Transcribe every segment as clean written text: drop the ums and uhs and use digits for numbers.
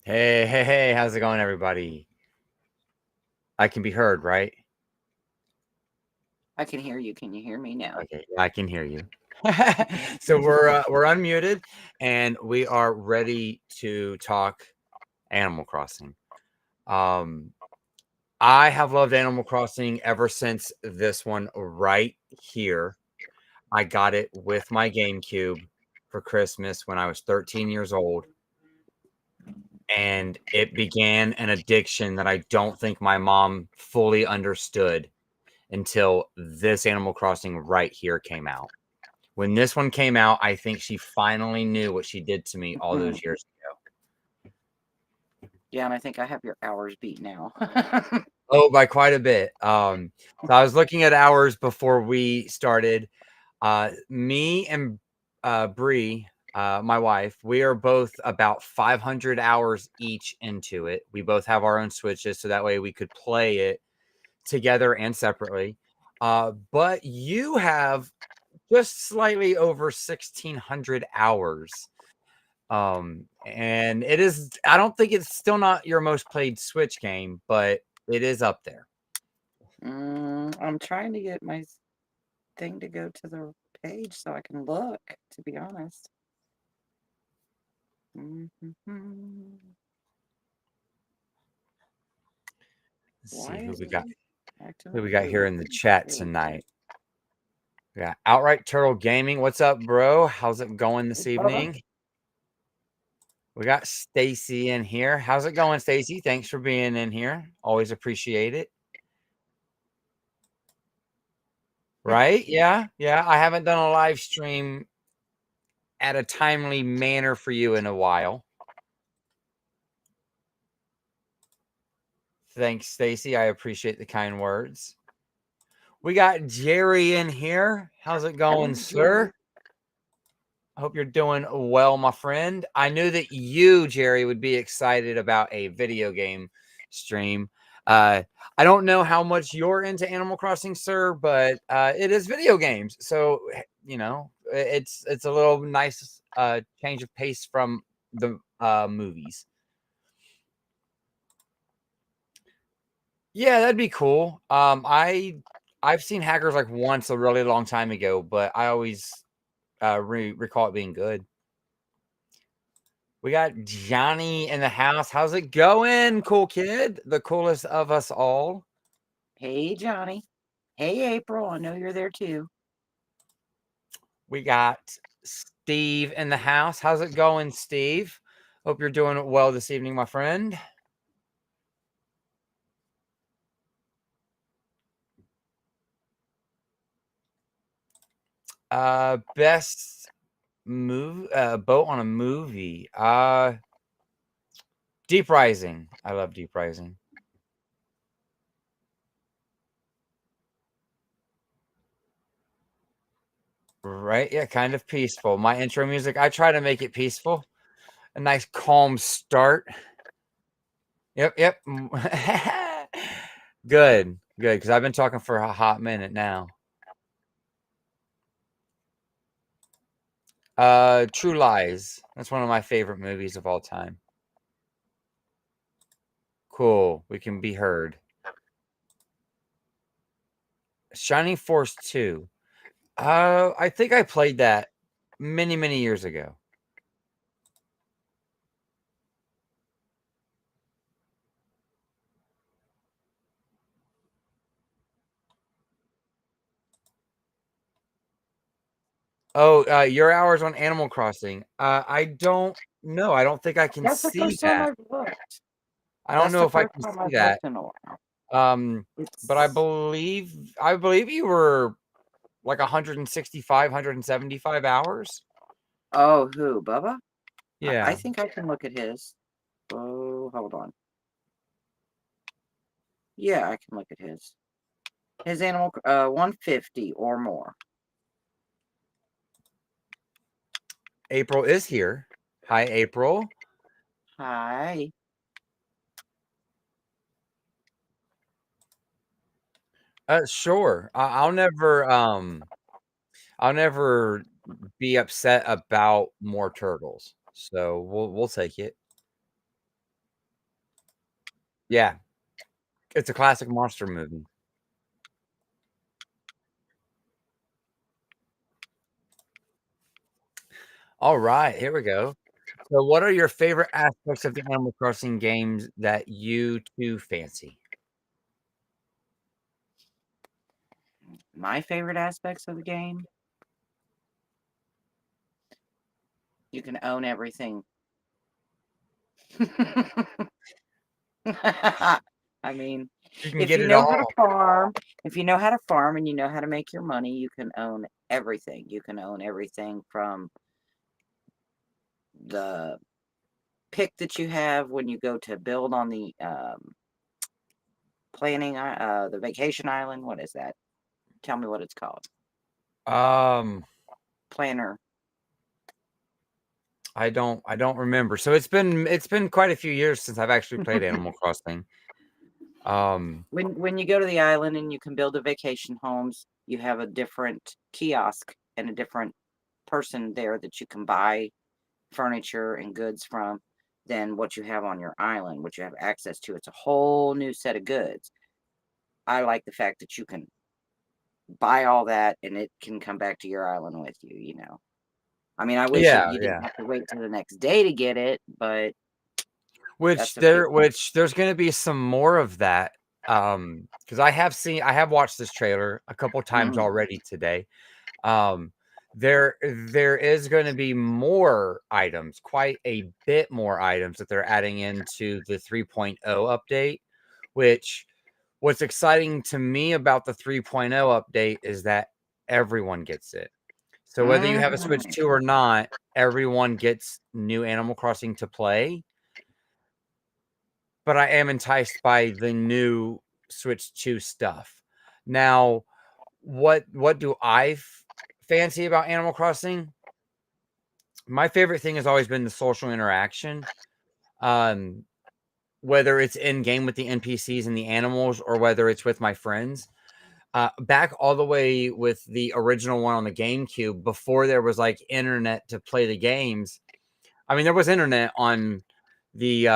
Hey, hey, hey, how's it going, everybody? I can be heard, right? I can hear you. Can you hear me now? Okay, I can hear you. So we're unmuted and we are ready to talk Animal Crossing. Um, I have loved Animal Crossing ever since this one right here. I got it with my GameCube for Christmas when I was 13 years old, and it began an addiction that I don't think my mom fully understood until this Animal Crossing right here came out. When this one came out, I think she finally knew what she did to me all Mm. those years ago. Yeah, and I think I have your hours beat now. Oh, by quite a bit. So I was looking at hours before we started. Me and Bree, my wife, we are both about 500 hours each into it. We both have our own Switches, so that way we could play it together and separately. But you have just slightly over 1,600 hours. And it is, I don't think it's still not your most played Switch game, but it is up there. I'm trying to get my thing to go to the page so I can look, to be honest. Let's Why see who is we it got. acting Who we like got here Google? in the chat There we go. tonight. We got Outright Turtle Gaming. What's up, bro? How's it going Hey, this Bubba. evening? We got Stacy in here. How's it going, Stacy? Thanks for being in here. Always appreciate it. Right? Yeah. Yeah. I haven't done a live stream at a timely manner for you in a while. Thanks, Stacy. I appreciate the kind words. We got Jerry in here. How's it going, Hey, Jerry. sir? I hope you're doing well, my friend. I knew that you, Jerry, would be excited about a video game stream. I don't know how much you're into Animal Crossing, sir, but it is video games, so it's a little nice change of pace from the movies. Yeah, that'd be cool. I've seen Hackers like once a really long time ago, but I always recall it being good. We got Johnny in the house. How's it going, cool kid? The coolest of us all. Hey, Johnny. Hey, April. I know you're there too. We got Steve in the house. How's it going, Steve? Hope you're doing well this evening, my friend. Best move boat on a movie. Deep Rising. I love Deep Rising. Right? Yeah, kind of peaceful. My intro music, I try to make it peaceful. A nice calm start. Yep, yep. Good, good, because I've been talking for a hot minute now. True Lies. That's one of my favorite movies of all time. Cool. We can be heard. Shining Force 2. I think I played that many, many years ago. Oh, your hours on Animal Crossing. I don't know. I don't think I can That's the see first time that. I've looked. I don't That's know the if I first can time see I've that. looked in a while. But I It's believe you were like 165, 175 hours. Oh, who, Bubba? I Yeah. think I can look at his. Oh, hold on. Yeah, I can look at his. His animal, 150 or more. April is here. Hi, April. Hi. Sure. I'll never be upset about more turtles. So we'll take it. Yeah, it's a classic monster movie. All right, here we go. So, what are your favorite aspects of the Animal Crossing games that you two fancy? My favorite aspects of the game, you can own everything. I mean, You can if get you it know how to all. farm, if you know how to farm and you know how to make your money, you can own everything. You can own everything from the pick that you have when you go to build on the the vacation island. What is that? Tell me what it's called. Um, Planner. I don't remember. So it's been quite a few years since I've actually played Animal Crossing. Um, When you go to the island and you can build the vacation homes, you have a different kiosk and a different person there that you can buy furniture and goods from than what you have on your island, what you have access to. It's a whole new set of goods. I like the fact that you can buy all that and it can come back to your island with you, you know. I mean, I wish yeah, you didn't yeah. have to wait till the next day to get it, but Which that's okay. there which there's gonna be some more of that, because I have watched this trailer a couple times Mm. already today. Um, there is gonna be more items, quite a bit more items that they're adding into the 3.0 update, which what's exciting to me about the 3.0 update is that everyone gets it. So whether you have a Switch Mm. 2 or not, everyone gets new Animal Crossing to play. But I am enticed by the new Switch 2 stuff. Now, what do fancy about Animal Crossing? My favorite thing has always been the social interaction. Um, whether it's in game with the NPCs and the animals, or whether it's with my friends. Back all the way with the original one on the GameCube, before there was like internet to play the games. I mean, there was internet on the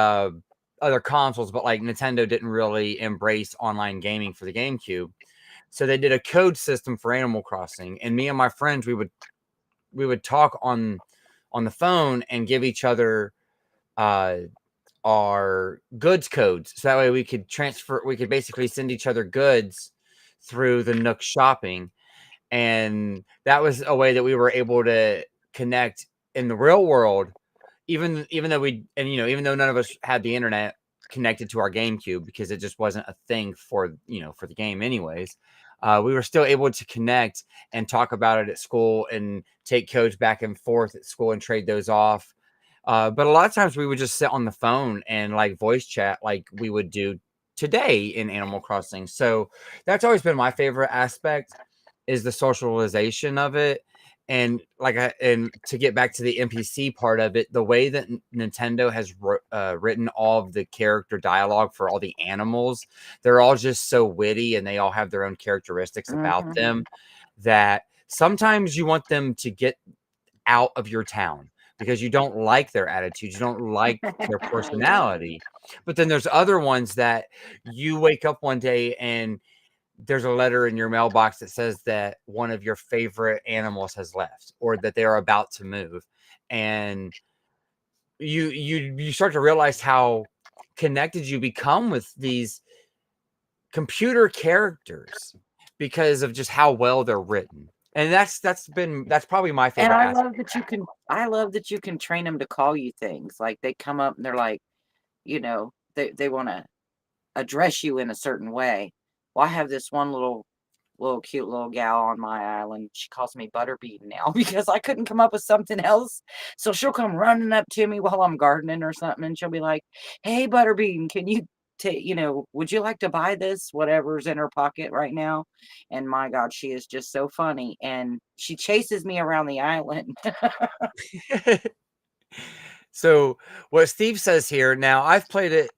other consoles, but like Nintendo didn't really embrace online gaming for the GameCube. So they did a code system for Animal Crossing, and me and my friends we would talk on the phone and give each other uh, our goods codes. So that way we could basically send each other goods through the Nook shopping. And that was a way that we were able to connect in the real world, even though even though none of us had the internet connected to our GameCube because it just wasn't a thing for the game anyways. We were still able to connect and talk about it at school and take codes back and forth at school and trade those off. But a lot of times we would just sit on the phone and like voice chat like we would do today in Animal Crossing. So that's always been my favorite aspect, is the socialization of it. And to get back to the NPC part of it, the way that Nintendo has written all of the character dialogue for all the animals, they're all just so witty and they all have their own characteristics about Mhm. them that sometimes you want them to get out of your town because you don't like their attitude, you don't like their Yeah. personality. But then there's other ones that you wake up one day and there's a letter in your mailbox that says that one of your favorite animals has left or that they're about to move. And you start to realize how connected you become with these computer characters because of just how well they're written. And that's probably my And favorite aspect. I love that you can train them to call you things. Like they come up and they're like, they want to address you in a certain way. Well, I have this one little cute little gal on my island. She calls me Butterbean now because I couldn't come up with something else. So she'll come running up to me while I'm gardening or something, and she'll be like, "Hey, Butterbean, can you take, would you like to buy this? Whatever's in her pocket right now." And my God, she is just so funny, and she chases me around the island. So what Steve says here, now I've played it.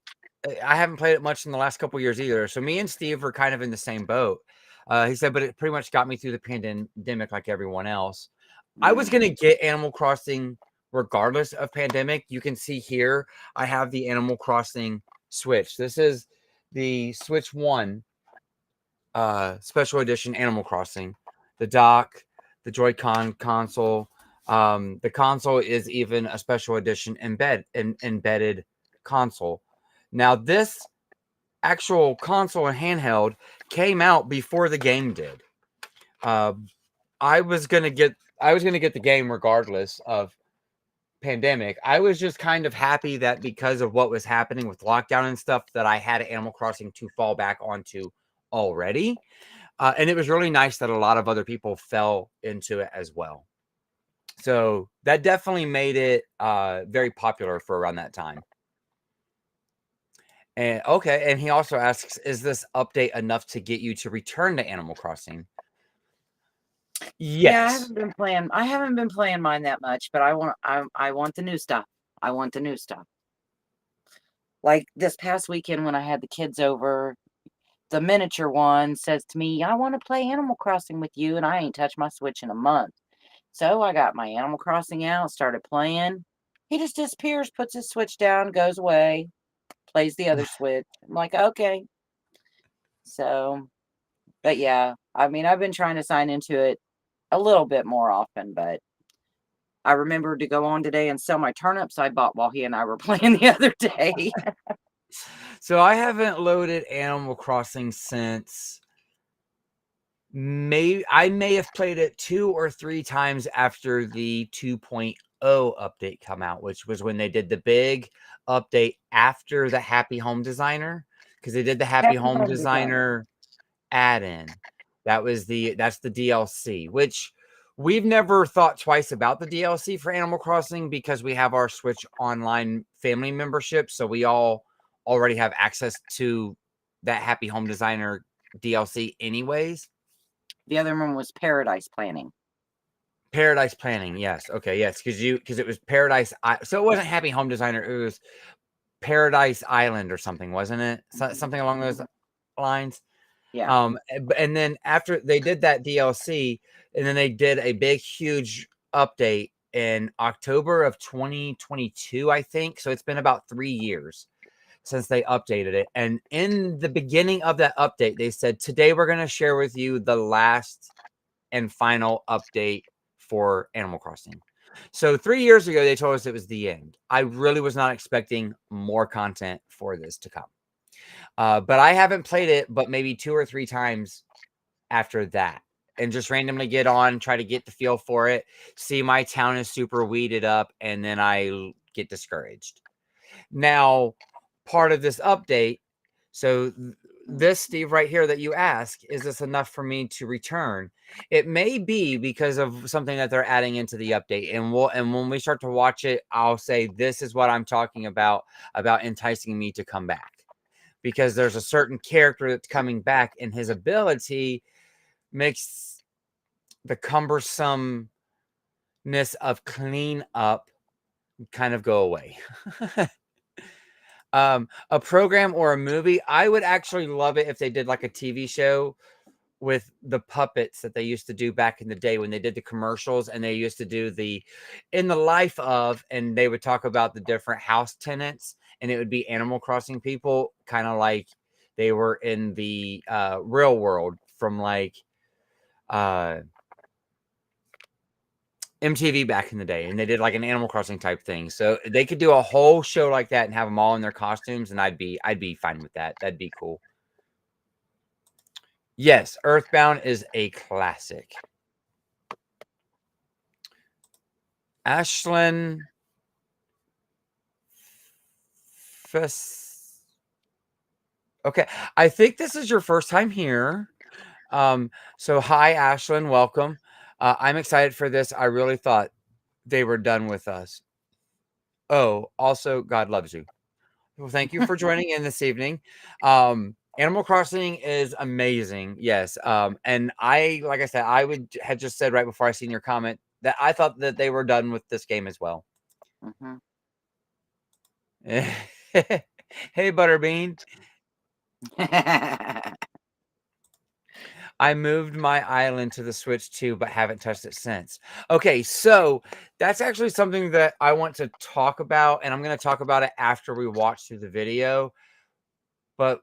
I haven't played it much in the last couple years either. So me and Steve are kind of in the same boat. He said, but it pretty much got me through the pandemic like everyone else. I was Mm. gonna get Animal Crossing regardless of pandemic. You can see here I have the Animal Crossing Switch. This is the Switch 1 special edition Animal Crossing. The dock, the Joy-Con console. The console is even a special edition embedded console. Now, this actual console and handheld came out before the game did. Uh, I was gonna get the game regardless of pandemic. I was just kind of happy that because of what was happening with lockdown and stuff, that I had Animal Crossing to fall back onto already. And it was really nice that a lot of other people fell into it as well. So that definitely made it very popular for around that time. And okay, and he also asks, is this update enough to get you to return to Animal Crossing? Yeah, Yes. I haven't been playing mine that much, but I want the new stuff. I want the new stuff. Like this past weekend when I had the kids over, the miniature one says to me, "I want to play Animal Crossing with you," and I ain't touched my Switch in a month. So I got my Animal Crossing out, started playing. He just disappears, puts his Switch down, goes away, plays the other Switch. I'm like, okay. So, but yeah, I mean, I've been trying to sign into it a little bit more often, but I remembered to go on today and sell my turnips I bought while he and I were playing the other day. So I haven't loaded Animal Crossing since I may have played it 2 or 3 times after the 2.0 update come out, which was when they did the big update after the Happy Home Designer, because they did the Happy Happy Home home designer. Designer add-in. That's the DLC, which we've never thought twice about the DLC for Animal Crossing because we have our Switch Online family membership, so we all already have access to that Happy Home Designer DLC anyways. The other one was Paradise Planning. Paradise Planning, yes. Okay, yes, because it was so it wasn't Happy Home Designer, it was Paradise Island or something, wasn't it? Something along those lines. Yeah. And then after they did that DLC, and then they did a big, huge update in October of 2022, I think. So it's been about 3 years since they updated it. And in the beginning of that update, they said, today we're going to share with you the last and final update for Animal Crossing. So 3 years ago, they told us it was the end. I really was not expecting more content for this to come. But I haven't played it, but maybe 2 or 3 times after that, and just randomly get on, try to get the feel for it, see my town is super weeded up, and then I get discouraged. Now, part of this update, so this, Steve, right here that you ask, is this enough for me to return? It may be because of something that they're adding into the update, and when we start to watch it, I'll say this is what I'm talking about enticing me to come back. Because there's a certain character that's coming back, and his ability makes the cumbersomeness of clean up kind of go away. A program or a movie, I would actually love it if they did like a TV show with the puppets that they used to do back in the day when they did the commercials, and they used to do the in the life of, and they would talk about the different house tenants, and it would be Animal Crossing people, kind of like they were in the real world from like MTV back in the day, and they did like an Animal Crossing type thing. So they could do a whole show like that and have them all in their costumes, and I'd be fine with that. That'd be cool. Yes, Earthbound is a classic. Ashlyn Okay, I think this is your first time here. So hi, Ashlyn, welcome. I'm excited for this. I really thought they were done with us. Oh, also, God loves you. Well, thank you for joining in this evening. Animal Crossing is amazing. Yes. And like I said, had just said right before I seen your comment that I thought that they were done with this game as well. Mm-hmm. Hey, Butterbean. I moved my island to the Switch too, but haven't touched it since. Okay, so that's actually something that I want to talk about, and I'm going to talk about it after we watch through the video. but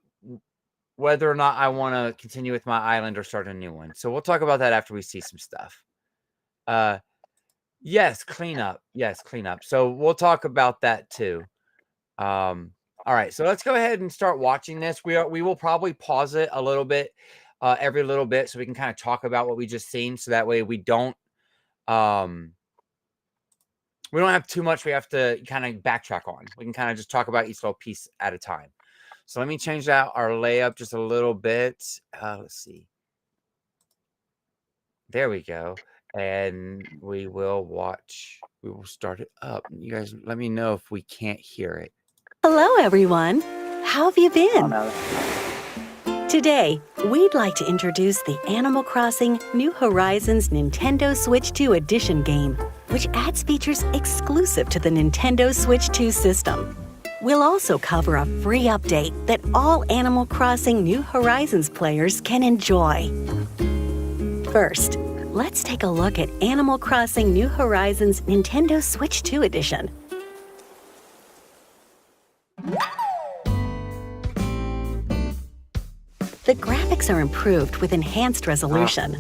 whether or not I want to continue with my island or start a new one. So we'll talk about that after we see some stuff. Yes, cleanup. Yes, cleanup. So we'll talk about that too. All right, so let's go ahead and start watching this. We will probably pause it a little bit, every little bit, so we can kind of talk about what we just seen. So that way um, we don't have too much we have to kind of backtrack on. We can kind of just talk about each little piece at a time. So let me change out our layup just a little bit. Let's see. There we go. And we will start it up. You guys let me know if we can't hear it. Hello, everyone. How have you Oh, been? no, that's not. Today, we'd like to introduce the Animal Crossing New Horizons Nintendo Switch 2 Edition game, which adds features exclusive to the Nintendo Switch 2 system. We'll also cover a free update that all Animal Crossing New Horizons players can enjoy. First, let's take a look at Animal Crossing New Horizons Nintendo Switch 2 Edition. The graphics are improved with enhanced resolution.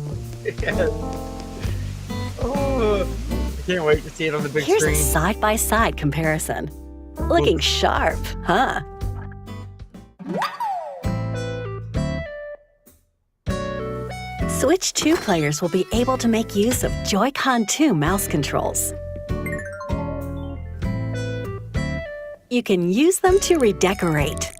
Oh, I can't wait to see it on the big Here's screen. a side-by-side comparison. Looking sharp, huh? Switch 2 players will be able to make use of Joy-Con 2 mouse controls. You can use them to redecorate.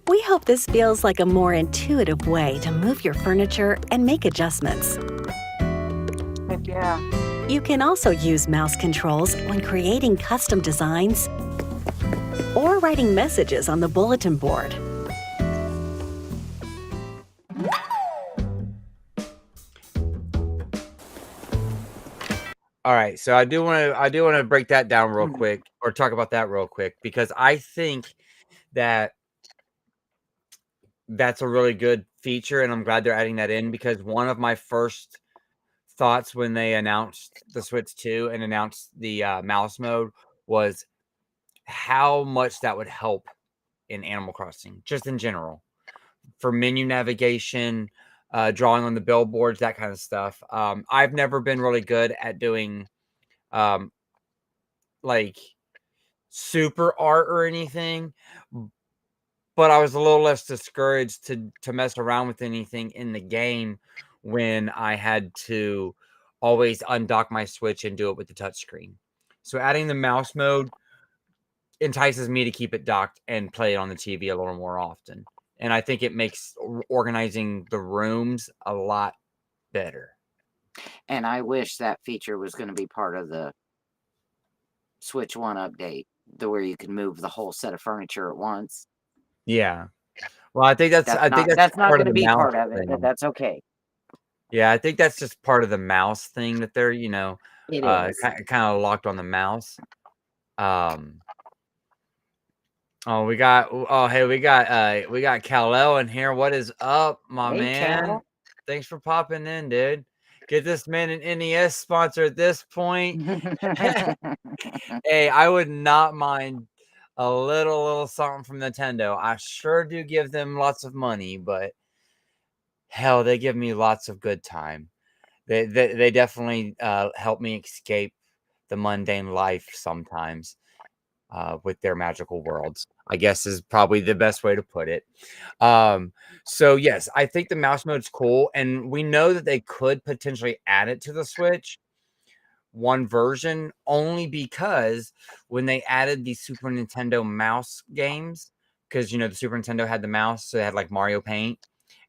We hope this feels like a more intuitive way to move your furniture and make adjustments. Heck yeah. You can also use mouse controls when creating custom designs or writing messages on the bulletin board. All right, so I do want to break that down real quick, or talk about that real quick, because I think that that's a really good feature, and I'm glad they're adding that in, because one of my first thoughts when they announced the Switch 2 and announced the mouse mode was how much that would help in Animal Crossing, just in general, for menu navigation, drawing on the billboards, that kind of stuff. I've never been really good at doing like super art or anything, but I was a little less discouraged to mess around with anything in the game when I had to always undock my Switch and do it with the touchscreen. So adding the mouse mode entices me to keep it docked and play it on the TV a little more often. And I think it makes organizing the rooms a lot better. And I wish that feature was going to be part of the Switch 1 update, where you can move the whole set of furniture at once. Yeah. Well, I think that's That's not part going of to the be mouse part of it, but thing. that's okay. Yeah, I think that's just part of the mouse thing that they're, It is. kind of locked on the mouse. Oh, hey, we got Kal-El in here. What is up, my Hey, man? Cal. Thanks for popping in, dude. Get this man an NES sponsor at this point. Hey, I would not mind a little something from Nintendo. I sure do give them lots of money, but hell, they give me lots of good time. They definitely help me escape the mundane life sometimes with their magical worlds, I guess is probably the best way to put it. So yes, I think the mouse mode's cool, and we know that they could potentially add it to the Switch one version, only because when they added the Super Nintendo mouse games, because the Super Nintendo had the mouse, so they had like Mario Paint,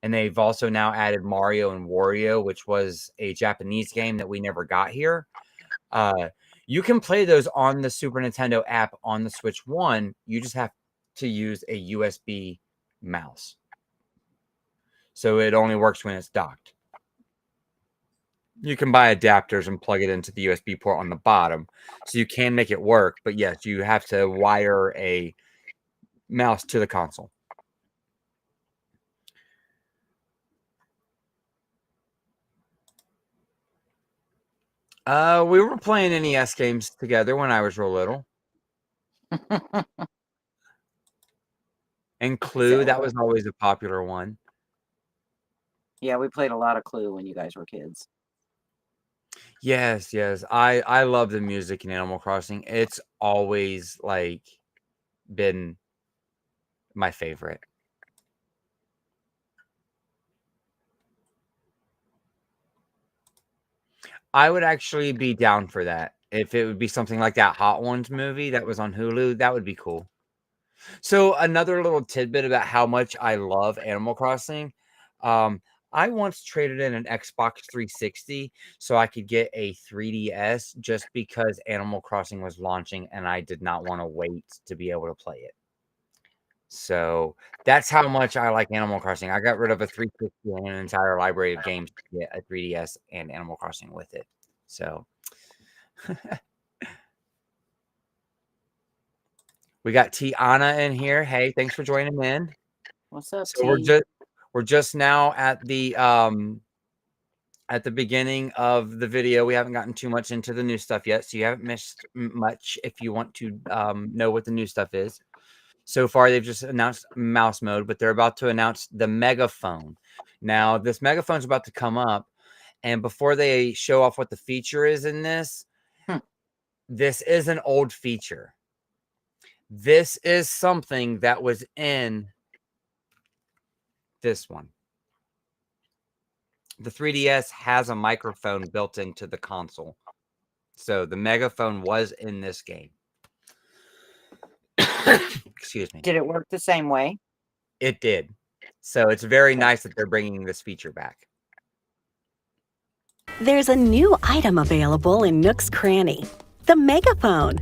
and they've also now added Mario and Wario, which was a Japanese game that we never got here. You can play those on the Super Nintendo app on the Switch 1. You just have to use a USB mouse. So it only works when it's docked. You can buy adapters and plug it into the USB port on the bottom. So you can make it work. But yes, you have to wire a mouse to the console. We were playing NES games together when I was real little. And Clue, that was always a popular one. Yeah, we played a lot of Clue when you guys were kids. Yes, yes. I love the music in Animal Crossing. It's always like been my favorite. I would actually be down for that. If it would be something like that Hot Ones movie that was on Hulu, that would be cool. So another little tidbit about how much I love Animal Crossing. Um, I once traded in an Xbox 360 so I could get a 3DS just because Animal Crossing was launching and I did not want to wait to be able to play it. So that's how much I like Animal Crossing. I got rid of a 360 and an entire library of games to get a 3DS and Animal Crossing with it. So we got Tiana in here. Hey, thanks for joining in. What's up, So T? we're just now at the beginning of the video. We haven't gotten too much into the new stuff yet, so you haven't missed much if you want to know what the new stuff is. So far, they've just announced mouse mode, but they're about to announce the megaphone. Now, this megaphone is about to come up, and before they show off what the feature is in this, this is an old feature. This is something that was in this one. The 3DS has a microphone built into the console. So the megaphone was in this game. Excuse me. Did it work the same way? It did. So it's very nice that they're bringing this feature back. There's a new item available in Nook's Cranny, the megaphone.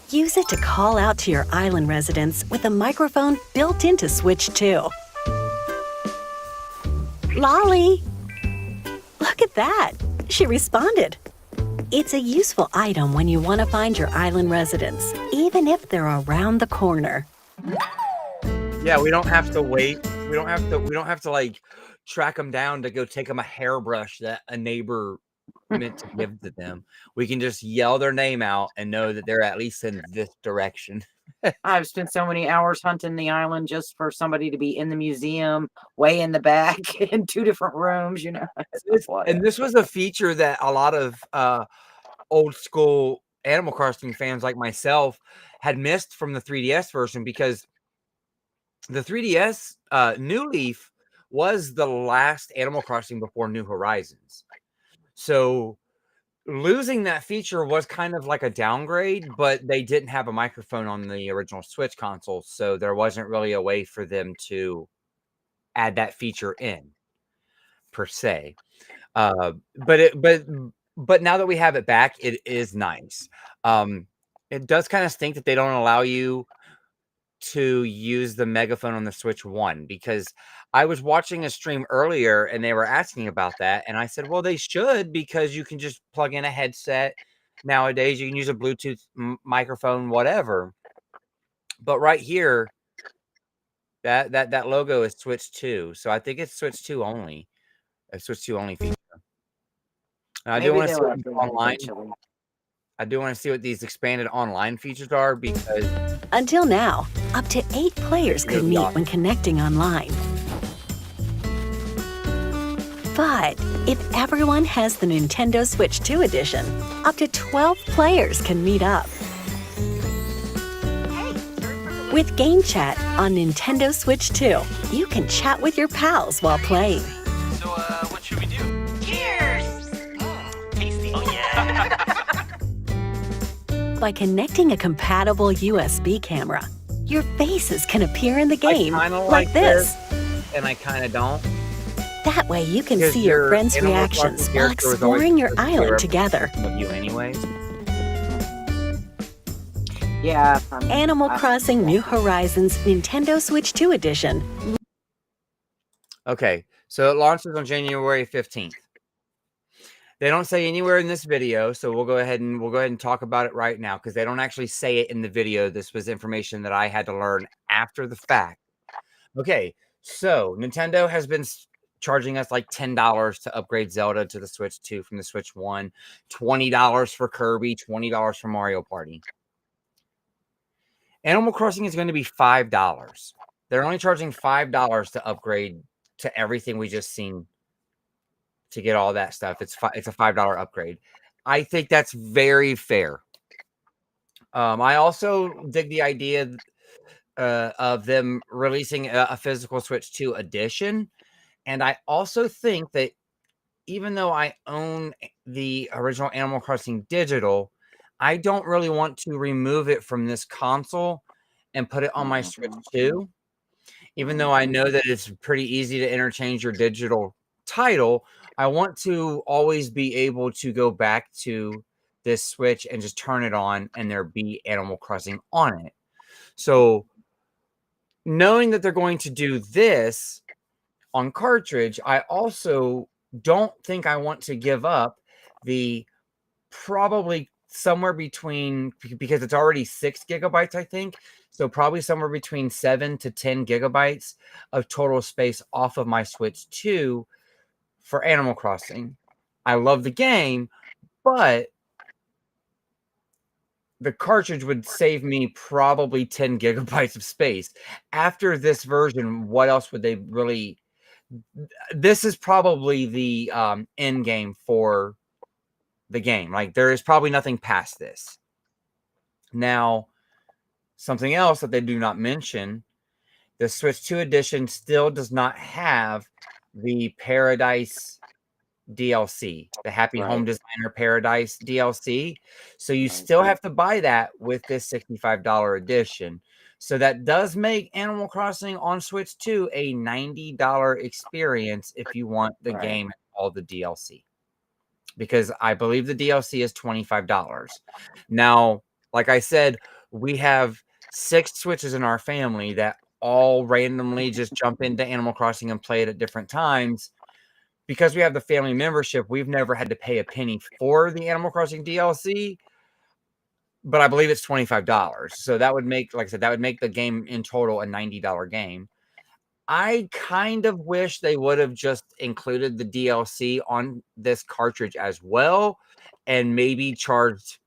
Use it to call out to your island residents with a microphone built into Switch 2. Lolly! Look at that! She responded. It's a useful item when you want to find your island residents, even if they're around the corner. Yeah, we don't have to wait. We don't have to like track them down to go take them a hairbrush that a neighbor meant to give to them. We can just yell their name out and know that they're at least in this direction. I've spent so many hours hunting the island just for somebody to be in the museum, way in the back, in 2 different rooms, you know. And this was a feature that a lot of old school Animal Crossing fans like myself had missed from the 3DS version, because the 3DS New Leaf was the last Animal Crossing before New Horizons. So losing that feature was kind of like a downgrade, but they didn't have a microphone on the original Switch console, so there wasn't really a way for them to add that feature in, per se. But now that we have it back, it is nice. It does kind of stink that they don't allow you to use the megaphone on the Switch 1, because I was watching a stream earlier and they were asking about that, and I said, well, they should, because you can just plug in a headset nowadays. You can use a Bluetooth microphone, whatever. But right here, that logo is Switch 2, so I think it's Switch 2 only. A Switch 2 only feature. I do want to see what online. I do want to see what these expanded online features are, because until now, up to 8 players could meet when connecting online. But if everyone has the Nintendo Switch 2 edition, up to 12 players can meet up. With Game Chat on Nintendo Switch 2, you can chat with your pals while playing. So, what should we do? Cheers! Tasty. Oh, yeah. By connecting a compatible USB camera, your faces can appear in the game like this. And I kind of don't. That way you can see your friends' reactions while exploring your island together. Of you anyways. Yeah. Animal Crossing New Horizons Nintendo Switch 2 edition. Okay, so it launches on January 15th. They don't say anywhere in this video, so we'll go ahead and talk about it right now, because they don't actually say it in the video. This was information that I had to learn after the fact. Okay, so Nintendo has been charging us like $10 to upgrade Zelda to the Switch 2 from the Switch 1, $20 for Kirby, $20 for Mario Party. Animal Crossing is going to be $5. They're only charging $5 to upgrade to everything we just seen to get all that stuff. It's a $5 upgrade. I think that's very fair. I also dig the idea of them releasing a physical Switch 2 edition, and I also think that even though I own the original Animal Crossing digital, I don't really want to remove it from this console and put it on my Switch Mhm. 2. Even though I know that it's pretty easy to interchange your digital title, I want to always be able to go back to this Switch and just turn it on and there be Animal Crossing on it. So, knowing that they're going to do this on cartridge, I also don't think I want to give up the probably somewhere between, because it's already 6 gigabytes, I think. So probably somewhere between 7 to 10 gigabytes of total space off of my Switch 2 for Animal Crossing. I love the game, but the cartridge would save me probably 10 gigabytes of space. After this version, what else would they really? This is probably the end game for the game. Like, there is probably nothing past this. Now, something else that they do not mention, the Switch 2 edition still does not have the Paradise DLC, the Happy Home Right. Designer Paradise DLC. So you Right. still have to buy that with this $65 edition. So that does make Animal Crossing on Switch 2 a $90 experience if you want the Right. game and all the DLC. Because I believe the DLC is $25. Now, like I said, we have 6 Switches in our family that all randomly just jump into Animal Crossing and play it at different times. Because we have the family membership, we've never had to pay a penny for the Animal Crossing DLC, but I believe it's $25. So that would make, like I said, that would make the game in total a $90 game. I kind of wish they would have just included the DLC on this cartridge as well and maybe charged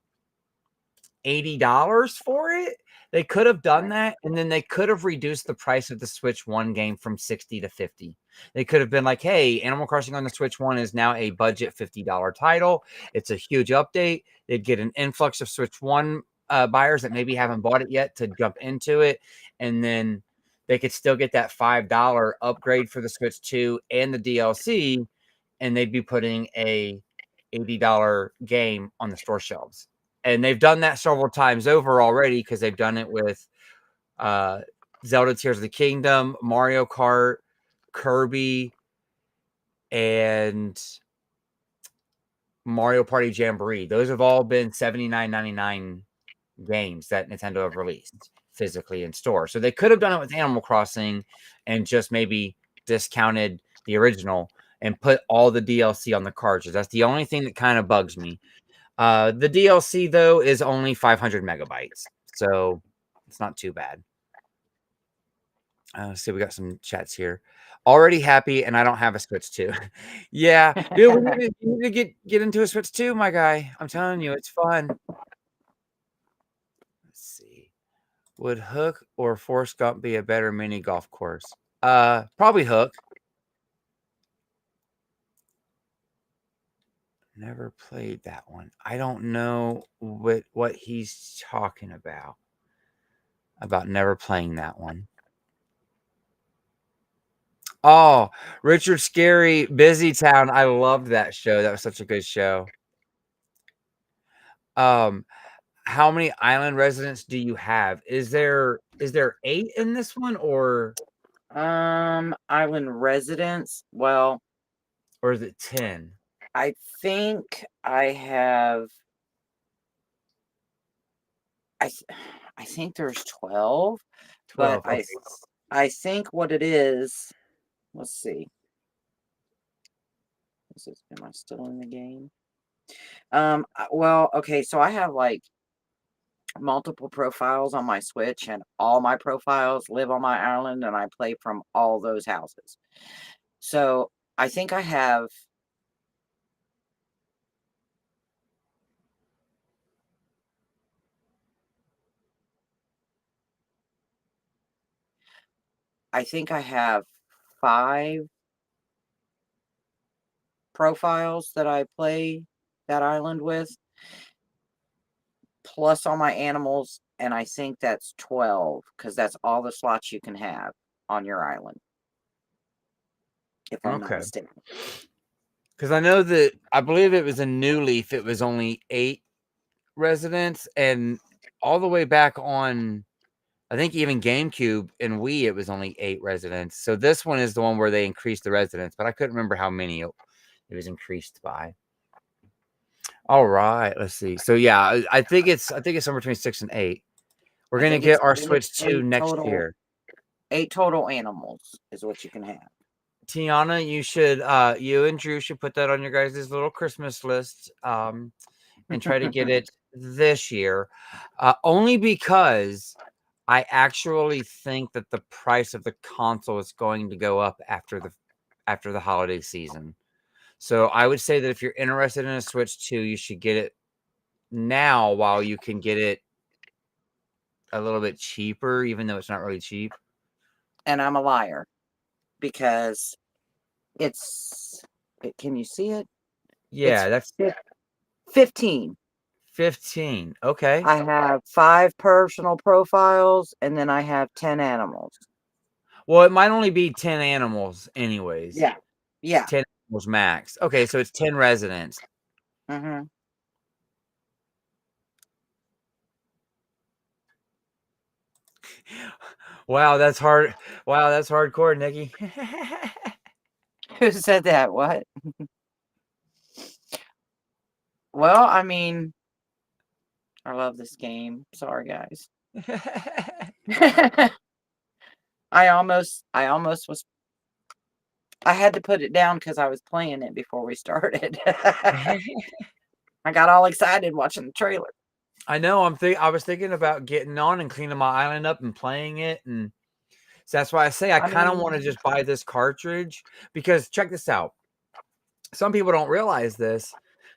$80 for it. They could have done that, and then they could have reduced the price of the Switch 1 game from 60 to 50. They could have been like, "Hey, Animal Crossing on the Switch 1 is now a budget $50 title. It's a huge update." They'd get an influx of Switch 1 buyers that maybe haven't bought it yet to jump into it, and then they could still get that $5 upgrade for the Switch 2 and the DLC, and they'd be putting a $80 game on the store shelves. And they've done that several times over already because they've done it with Zelda Tears of the Kingdom, Mario Kart, Kirby, and Mario Party Jamboree. Those have all been $79.99 games that Nintendo have released physically in store. So they could have done it with Animal Crossing and just maybe discounted the original and put all the DLC on the cartridge. That's the only thing that kind of bugs me. The DLC, though, is only 500 megabytes, so it's not too bad. Let's see, we got some chats here. Already happy, and I don't have a Switch 2. Yeah, dude, you need to get into a Switch 2, my guy. I'm telling you, it's fun. Let's see. Would Hook or Forrest Gump be a better mini golf course? Probably Hook. Never played that one. I don't know what he's talking about never playing that one. Oh, Richard Scarry, Busy Town. I loved that show. That was such a good show. How many island residents do you have? Is there 8 in this one or Island residents. Well, is it 10? I think I have. I think there's 12, but 12. Okay. I think what it is. Let's see. Am I still in the game? Well, okay, so I have like multiple profiles on my Switch, and all my profiles live on my island, and I play from all those houses. So I think I have. I think I have 5 profiles that I play that island with, plus all my animals, and I think that's 12 because that's all the slots you can have on your island, if I'm not Okay. mistaken. Because I know that I believe it was a New Leaf. It was only 8 residents, and all the way back on, I think even GameCube and Wii, it was only 8 residents. So this one is the one where they increased the residents, but I couldn't remember how many it was increased by. All right, let's see. So yeah, I think it's somewhere between 6 and 8. We're I gonna think get it's our I think it's Switch 2 8 next total. year. 8 total animals is what you can have. Tiana, you should you and Drew should put that on your guys' little Christmas list and try to get it this year. Only because I actually think that the price of the console is going to go up after the holiday season. So I would say that if you're interested in a Switch 2, you should get it now while you can get it a little bit cheaper, even though it's not really cheap. And I'm a liar because can you see it? Yeah, that's 15. 15. Okay. I have 5 personal profiles, and then I have 10 animals. Well, it might only be 10 animals anyways. Yeah. 10 animals max. Okay, so it's 10 residents. Mm-hmm. Wow, that's hard. Wow, that's hardcore, Nikki. Who said that? What? Well, I mean, I love this game. Sorry, guys. I almost was. I had to put it down because I was playing it before we started. I got all excited watching the trailer. I know. I was thinking about getting on and cleaning my island up and playing it, and so that's why I say I kind of want to just buy this cartridge because check this out. Some people don't realize this,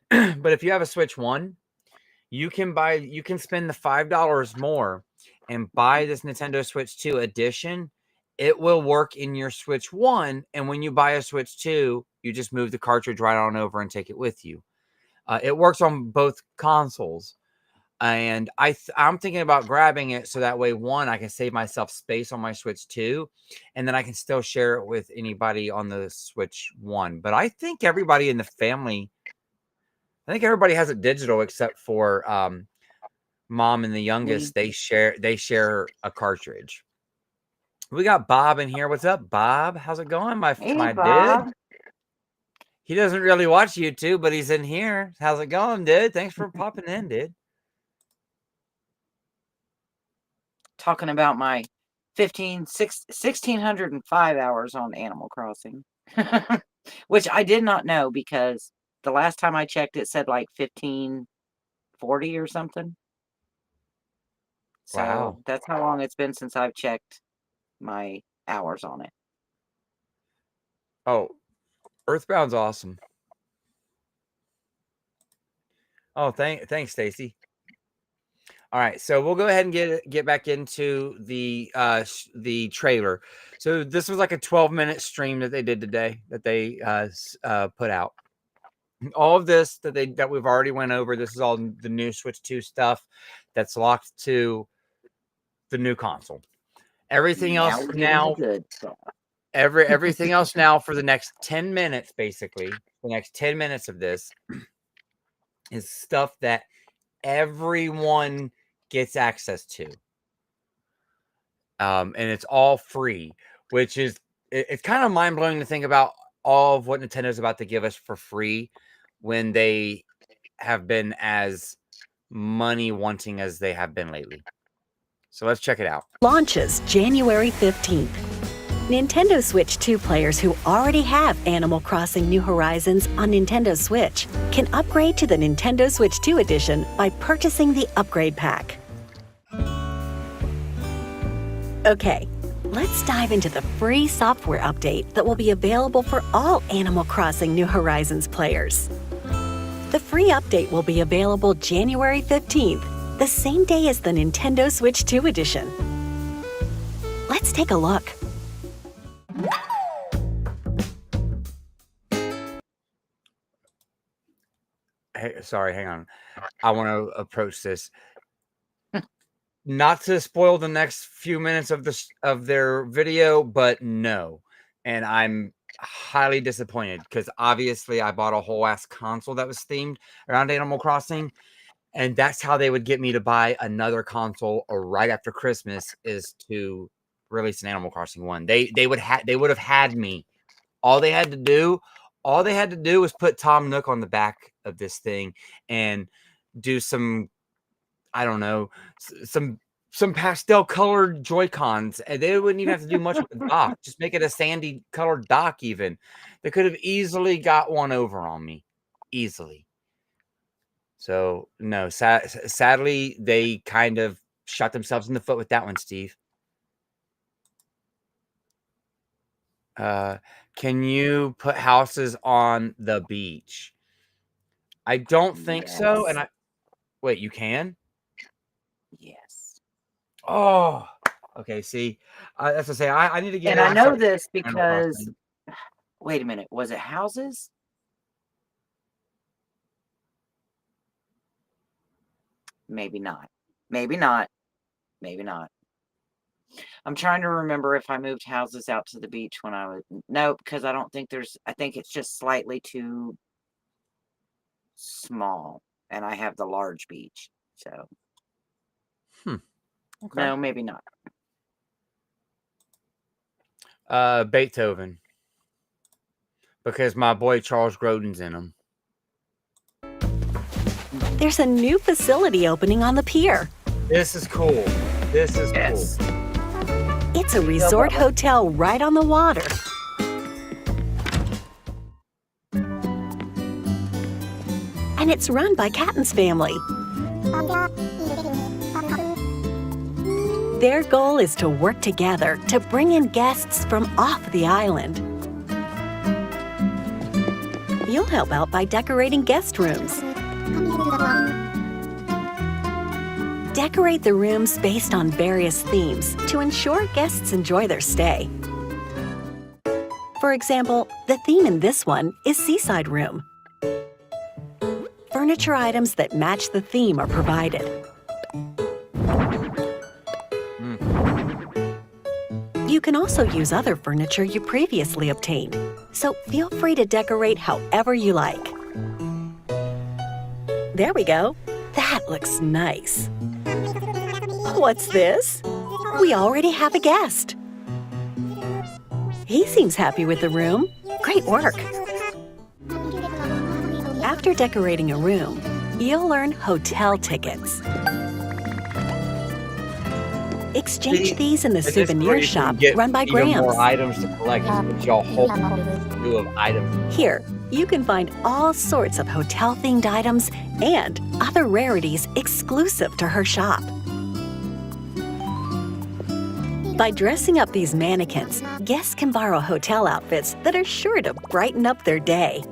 but if you have a Switch 1, you can spend the $5 more and buy this Nintendo Switch 2 edition. It will work in your Switch 1, and when you buy a Switch 2, you just move the cartridge right on over and take it with you. It works on both consoles, and I'm thinking about grabbing it so that way, one, I can save myself space on my Switch 2, and then I can still share it with anybody on the Switch 1. But I think everybody in the family, I think everybody has it digital except for Mom and the youngest. They share a cartridge. We got Bob in here. What's up, Bob? How's it going, my Bob. dude? He doesn't really watch YouTube, but he's in here. How's it going, dude? Thanks for popping in, dude. Talking about my 1,605 hours on Animal Crossing, which I did not know because the last time I checked, it said like 1,540 or something. So Wow. that's how long it's been since I've checked my hours on it. Oh, Earthbound's awesome. Oh, thanks, Stacy. All right, so we'll go ahead and get back into the trailer. So this was like a 12-minute stream that they did today that they put out. All of this that we've already went over. This is all the new Switch 2 stuff that's locked to the new console. Everything else now. Everything else now for the next 10 minutes, basically, the next 10 minutes of this is stuff that everyone gets access to. And it's all free, which is, it's kind of mind-blowing to think about all of what Nintendo's about to give us for free when they have been as money-wanting as they have been lately. So let's check it out. Launches January 15th. Nintendo Switch 2 players who already have Animal Crossing New Horizons on Nintendo Switch can upgrade to the Nintendo Switch 2 edition by purchasing the upgrade pack. Okay, let's dive into the free software update that will be available for all Animal Crossing New Horizons players. The free update will be available January 15th, the same day as the Nintendo Switch 2 edition. Let's take a look. sorry, hang on. I want to approach this. Not to spoil the next few minutes of their video, but no. And I'm highly disappointed because obviously I bought a whole ass console that was themed around Animal Crossing, and that's how they would get me to buy another console or right after Christmas is to release an Animal Crossing one. They would have had me. All they had to do was put Tom Nook on the back of this thing and do some, I don't know, some pastel colored Joy-Cons, and they wouldn't even have to do much with the dock. Just make it a sandy colored dock even. They could have easily got one over on me. Easily. So, no, sadly, they kind of shot themselves in the foot with that one, Steve. Can you put houses on the beach? I don't think so. And wait, you can? Yes. Oh, okay. See, that's to say, I need to get. And I know this because, wait a minute, was it houses? Maybe not. Maybe not. Maybe not. I'm trying to remember if I moved houses out to the beach when I was. No, because I don't think I think it's just slightly too small. And I have the large beach. So. Okay. No, maybe not. Beethoven. Because my boy Charles Grodin's in them. There's a new facility opening on the pier. This is cool. This is cool. It's a resort hotel right on the water. And it's run by Catton's family. Their goal is to work together to bring in guests from off the island. You'll help out by decorating guest rooms. Decorate the rooms based on various themes to ensure guests enjoy their stay. For example, the theme in this one is Seaside Room. Furniture items that match the theme are provided. You can also use other furniture you previously obtained, so feel free to decorate however you like. There we go. That looks nice. What's this? We already have a guest. He seems happy with the room. Great work. After decorating a room, you'll earn hotel tickets. Exchange these in the souvenir shop run by Grams. More items to collect. Y'all whole slew of items. Here, you can find all sorts of hotel-themed items and other rarities exclusive to her shop. By dressing up these mannequins, guests can borrow hotel outfits that are sure to brighten up their day.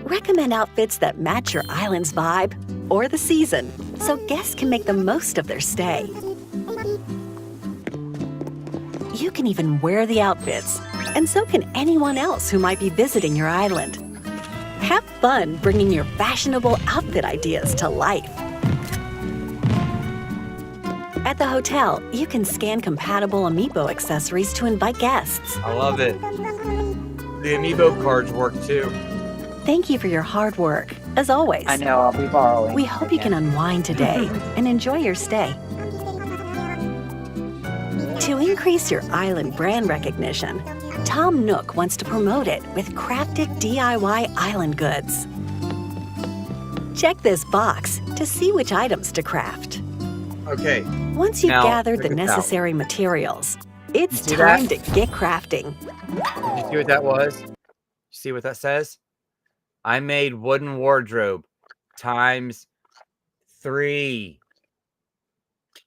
Recommend outfits that match your island's vibe or the season, so guests can make the most of their stay. You can even wear the outfits, and so can anyone else who might be visiting your island. Have fun bringing your fashionable outfit ideas to life. At the hotel, you can scan compatible Amiibo accessories to invite guests. I love it. The Amiibo cards work too. Thank you for your hard work, as always. I know, I'll be borrowing. We hope you can unwind today and enjoy your stay. To increase your island brand recognition, Tom Nook wants to promote it with crafted DIY island goods. Check this box to see which items to craft. Okay. Once you've gathered the necessary materials, it's time to get crafting. Did you see what that was? See what that says? I made wooden wardrobe times 3.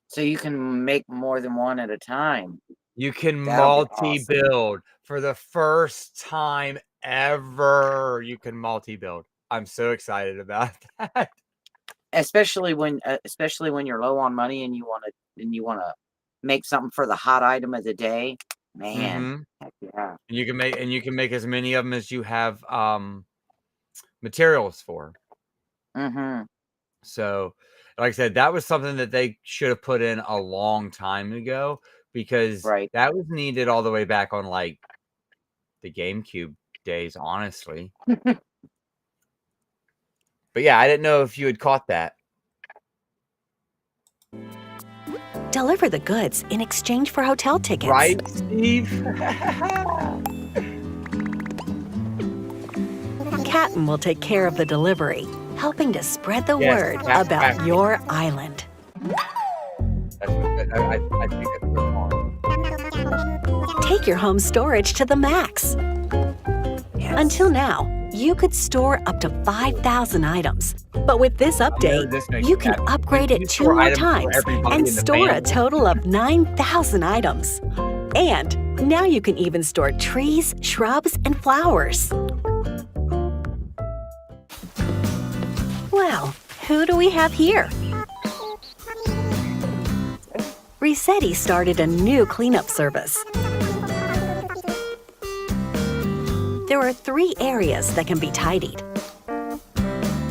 So you can make more than one at a time. You can multi-build for the first time ever. You can multi-build. I'm so excited about that. Especially when you're low on money and you want to make something for the hot item of the day. Man, heck yeah. And you can make as many of them as you have materials for. Mm-hmm. So, like I said, that was something that they should have put in a long time ago because Right. that was needed all the way back on like the GameCube days, honestly. But yeah, I didn't know if you had caught that. Deliver the goods in exchange for hotel tickets. Right, Steve? Captain will take care of the delivery, helping to spread the Yes, word Captain about Factory. your island. That's what I think that's what it's on. Take your home storage to the max. Yes. Until now, you could store up to 5,000 items. But with this update, this makes you can sense. upgrade You it 2 store more items for times everybody and in the store a family. total of 9,000 items. And now you can even store trees, shrubs, and flowers. Well, who do we have here? Resetti started a new cleanup service. There are 3 areas that can be tidied.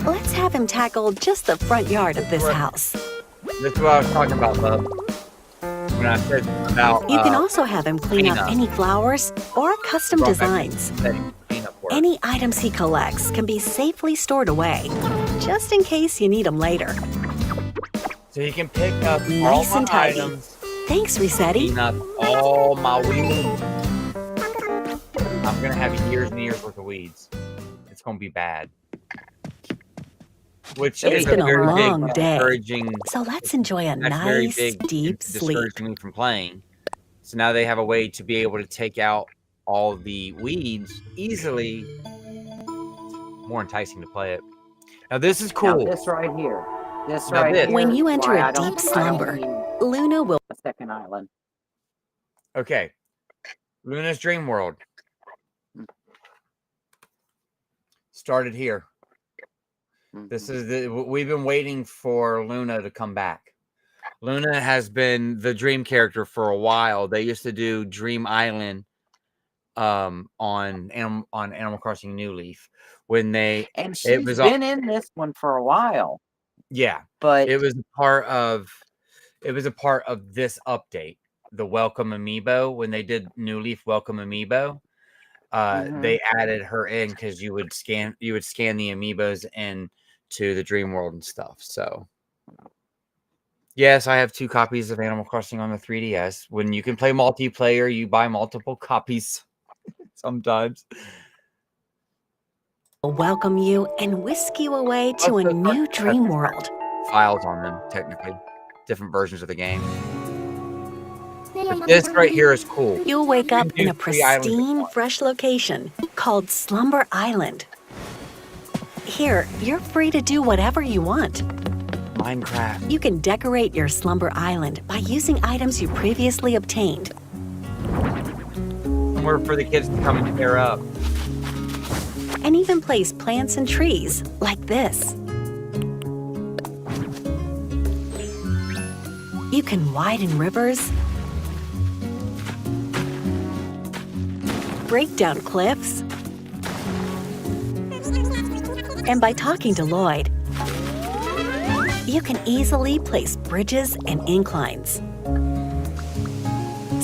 Let's have him tackle just the front yard of this house. This is what I was talking about, bub. When I said about You can also have him clean up cleanup. any flowers or custom brought back designs. setting cleanup work. Any items he collects can be safely stored away, just in case you need them later. So you can pick up all Nice my and tidy. items, Thanks, Resetti. clean up all my weeds. I'm gonna have years and years worth of weeds. It's gonna be bad. Which It's is been a a very long big day. discouraging. So let's enjoy a That's very nice, big deep sleep. discouraging me from playing. So now they have a way to be able to take out all the weeds easily. More enticing to play it. Now this is Now cool. this right here. This Now right this. here. When you is enter why a I don't- deep I don't slumber, need Luna will a second island. Okay. Luna's Dream World. Started here. This Mhm. is we've been waiting for Luna to come back. Luna has been the dream character for a while. They used to do Dream Island on Animal Crossing New Leaf when And it she's was been in this one for a while, yeah, but it was a part of this update, the Welcome Amiibo. When they did New Leaf Welcome Amiibo, they added her in because you would scan the amiibos in to the Dream World and stuff. So yes, I have 2 copies of Animal Crossing on the 3DS. When you can play multiplayer, you buy multiple copies sometimes. welcome you and whisk you away to a Also, new dream world. Files on them, technically. Different versions of the game. But this right here is cool. You'll wake up can in do a 3 islands at pristine, once. fresh location called Slumber Island. Here, you're free to do whatever you want. Minecraft. You can decorate your Slumber Island by using items you previously obtained. Somewhere for the kids to come and tear up. And even place plants and trees like this. You can widen rivers, break down cliffs, and by talking to Lloyd, you can easily place bridges and inclines.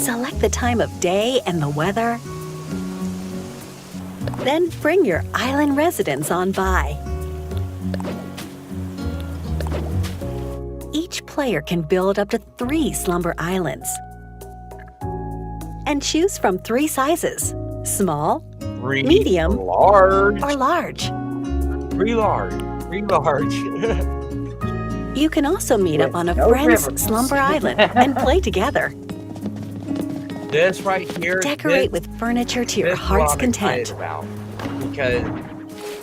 Select the time of day and the weather. Then bring your island residents on by. Each player can build up to 3 Slumber Islands. And choose from 3 sizes: small, 3 Medium. large. or large. 3 large. 3 large. You can also meet up With on a no friend's rivers. Slumber Island and play together. This right here. Decorate this, with furniture to your this is what heart's I'm excited content. about. Because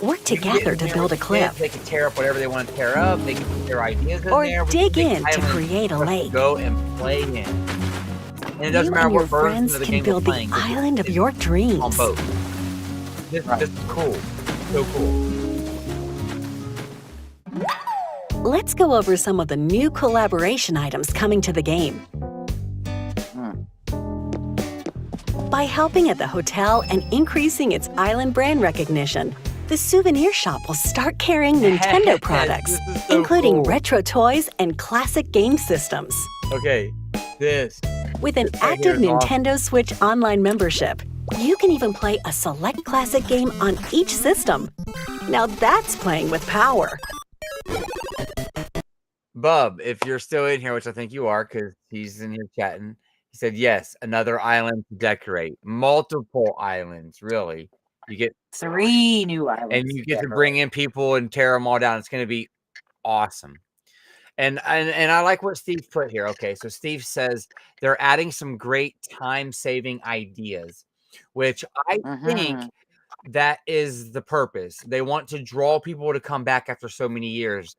Work you can get together in to there build a with the kids, cliff. They can tear up whatever they want to tear up. They can put their ideas in Or there. We dig can make in to islands create a for us to lake. Go and play in. And it doesn't You matter and your what version friends of the can game we're build the playing. 'cause island of it's your on dreams. both. This is cool. So cool. Let's go over some of the new collaboration items coming to the game. By helping at the hotel and increasing its island brand recognition, The souvenir shop will start carrying Nintendo products, This is so including cool. retro toys and classic game systems. Okay, this. With an Right here active is awesome. Nintendo Switch Online membership, you can even play a select classic game on each system. Now that's playing with power. Bub, if you're still in here, which I think you are because he's in here chatting, he said, yes, another island to decorate. Multiple islands, really. You get 3 new islands. and you get to bring in people and tear them all down. It's going to be awesome. And I like what Steve put here. Okay, so Steve says they're adding some great time-saving ideas, which I think that is the purpose. They want to draw people to come back after so many years.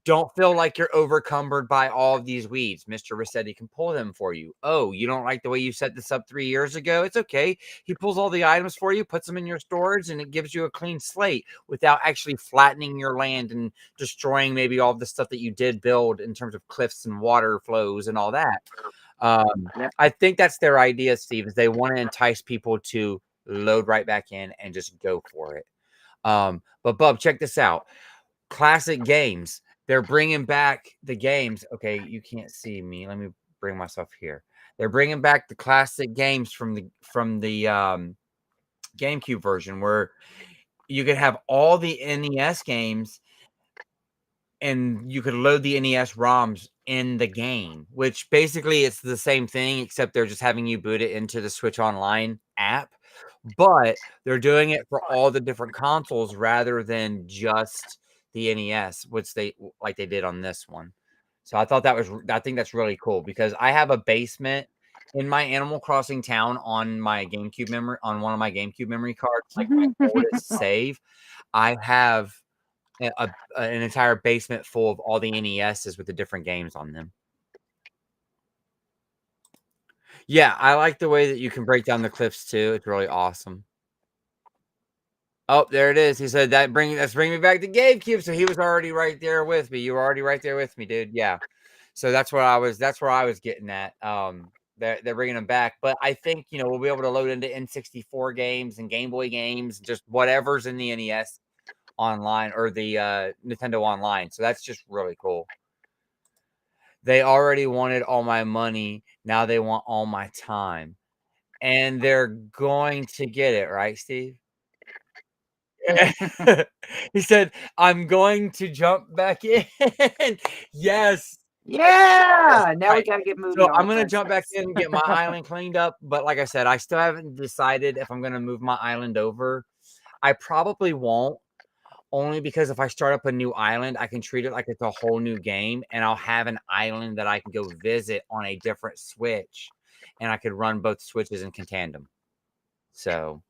Don't feel like you're overcumbered by all of these weeds. Mr. Rossetti can pull them for you. Oh, you don't like the way you set this up 3 years ago? It's okay. He pulls all the items for you, puts them in your storage, and it gives you a clean slate without actually flattening your land and destroying maybe all the stuff that you did build in terms of cliffs and water flows and all that. I think that's their idea, Steve, is they want to entice people to load right back in and just go for it. But Bub, check this out. Classic games. They're bringing back the games. Okay, you can't see me. Let me bring myself here. They're bringing back the classic games from the GameCube version, where you could have all the NES games, and you could load the NES ROMs in the game, which basically it's the same thing, except they're just having you boot it into the Switch Online app. But they're doing it for all the different consoles rather than just the NES, which they did on this one. So I think that's really cool because I have a basement in my Animal Crossing town on my GameCube memory, on one of my GameCube memory cards, like my oldest save. I have an entire basement full of all the NESs with the different games on them. Yeah, I like the way that you can break down the cliffs too. It's really awesome. Oh, there it is. He said that's bringing me back to GameCube. So he was already right there with me. You were already right there with me, dude. Yeah. So that's where I was getting at. They're bringing them back, but I think we'll be able to load into N64 games and Game Boy games, just whatever's in the NES online or the Nintendo Online. So that's just really cool. They already wanted all my money. Now they want all my time. And they're going to get it, right, Steve? He said, I'm going to jump back in. Yes. Yeah. Now we Right. got to get moving. So on I'm with going to jump back Christmas. in and get my island cleaned up. But like I said, I still haven't decided if I'm going to move my island over. I probably won't. Only because if I start up a new island, I can treat it like it's a whole new game, and I'll have an island that I can go visit on a different Switch, and I could run both Switches in tandem. So,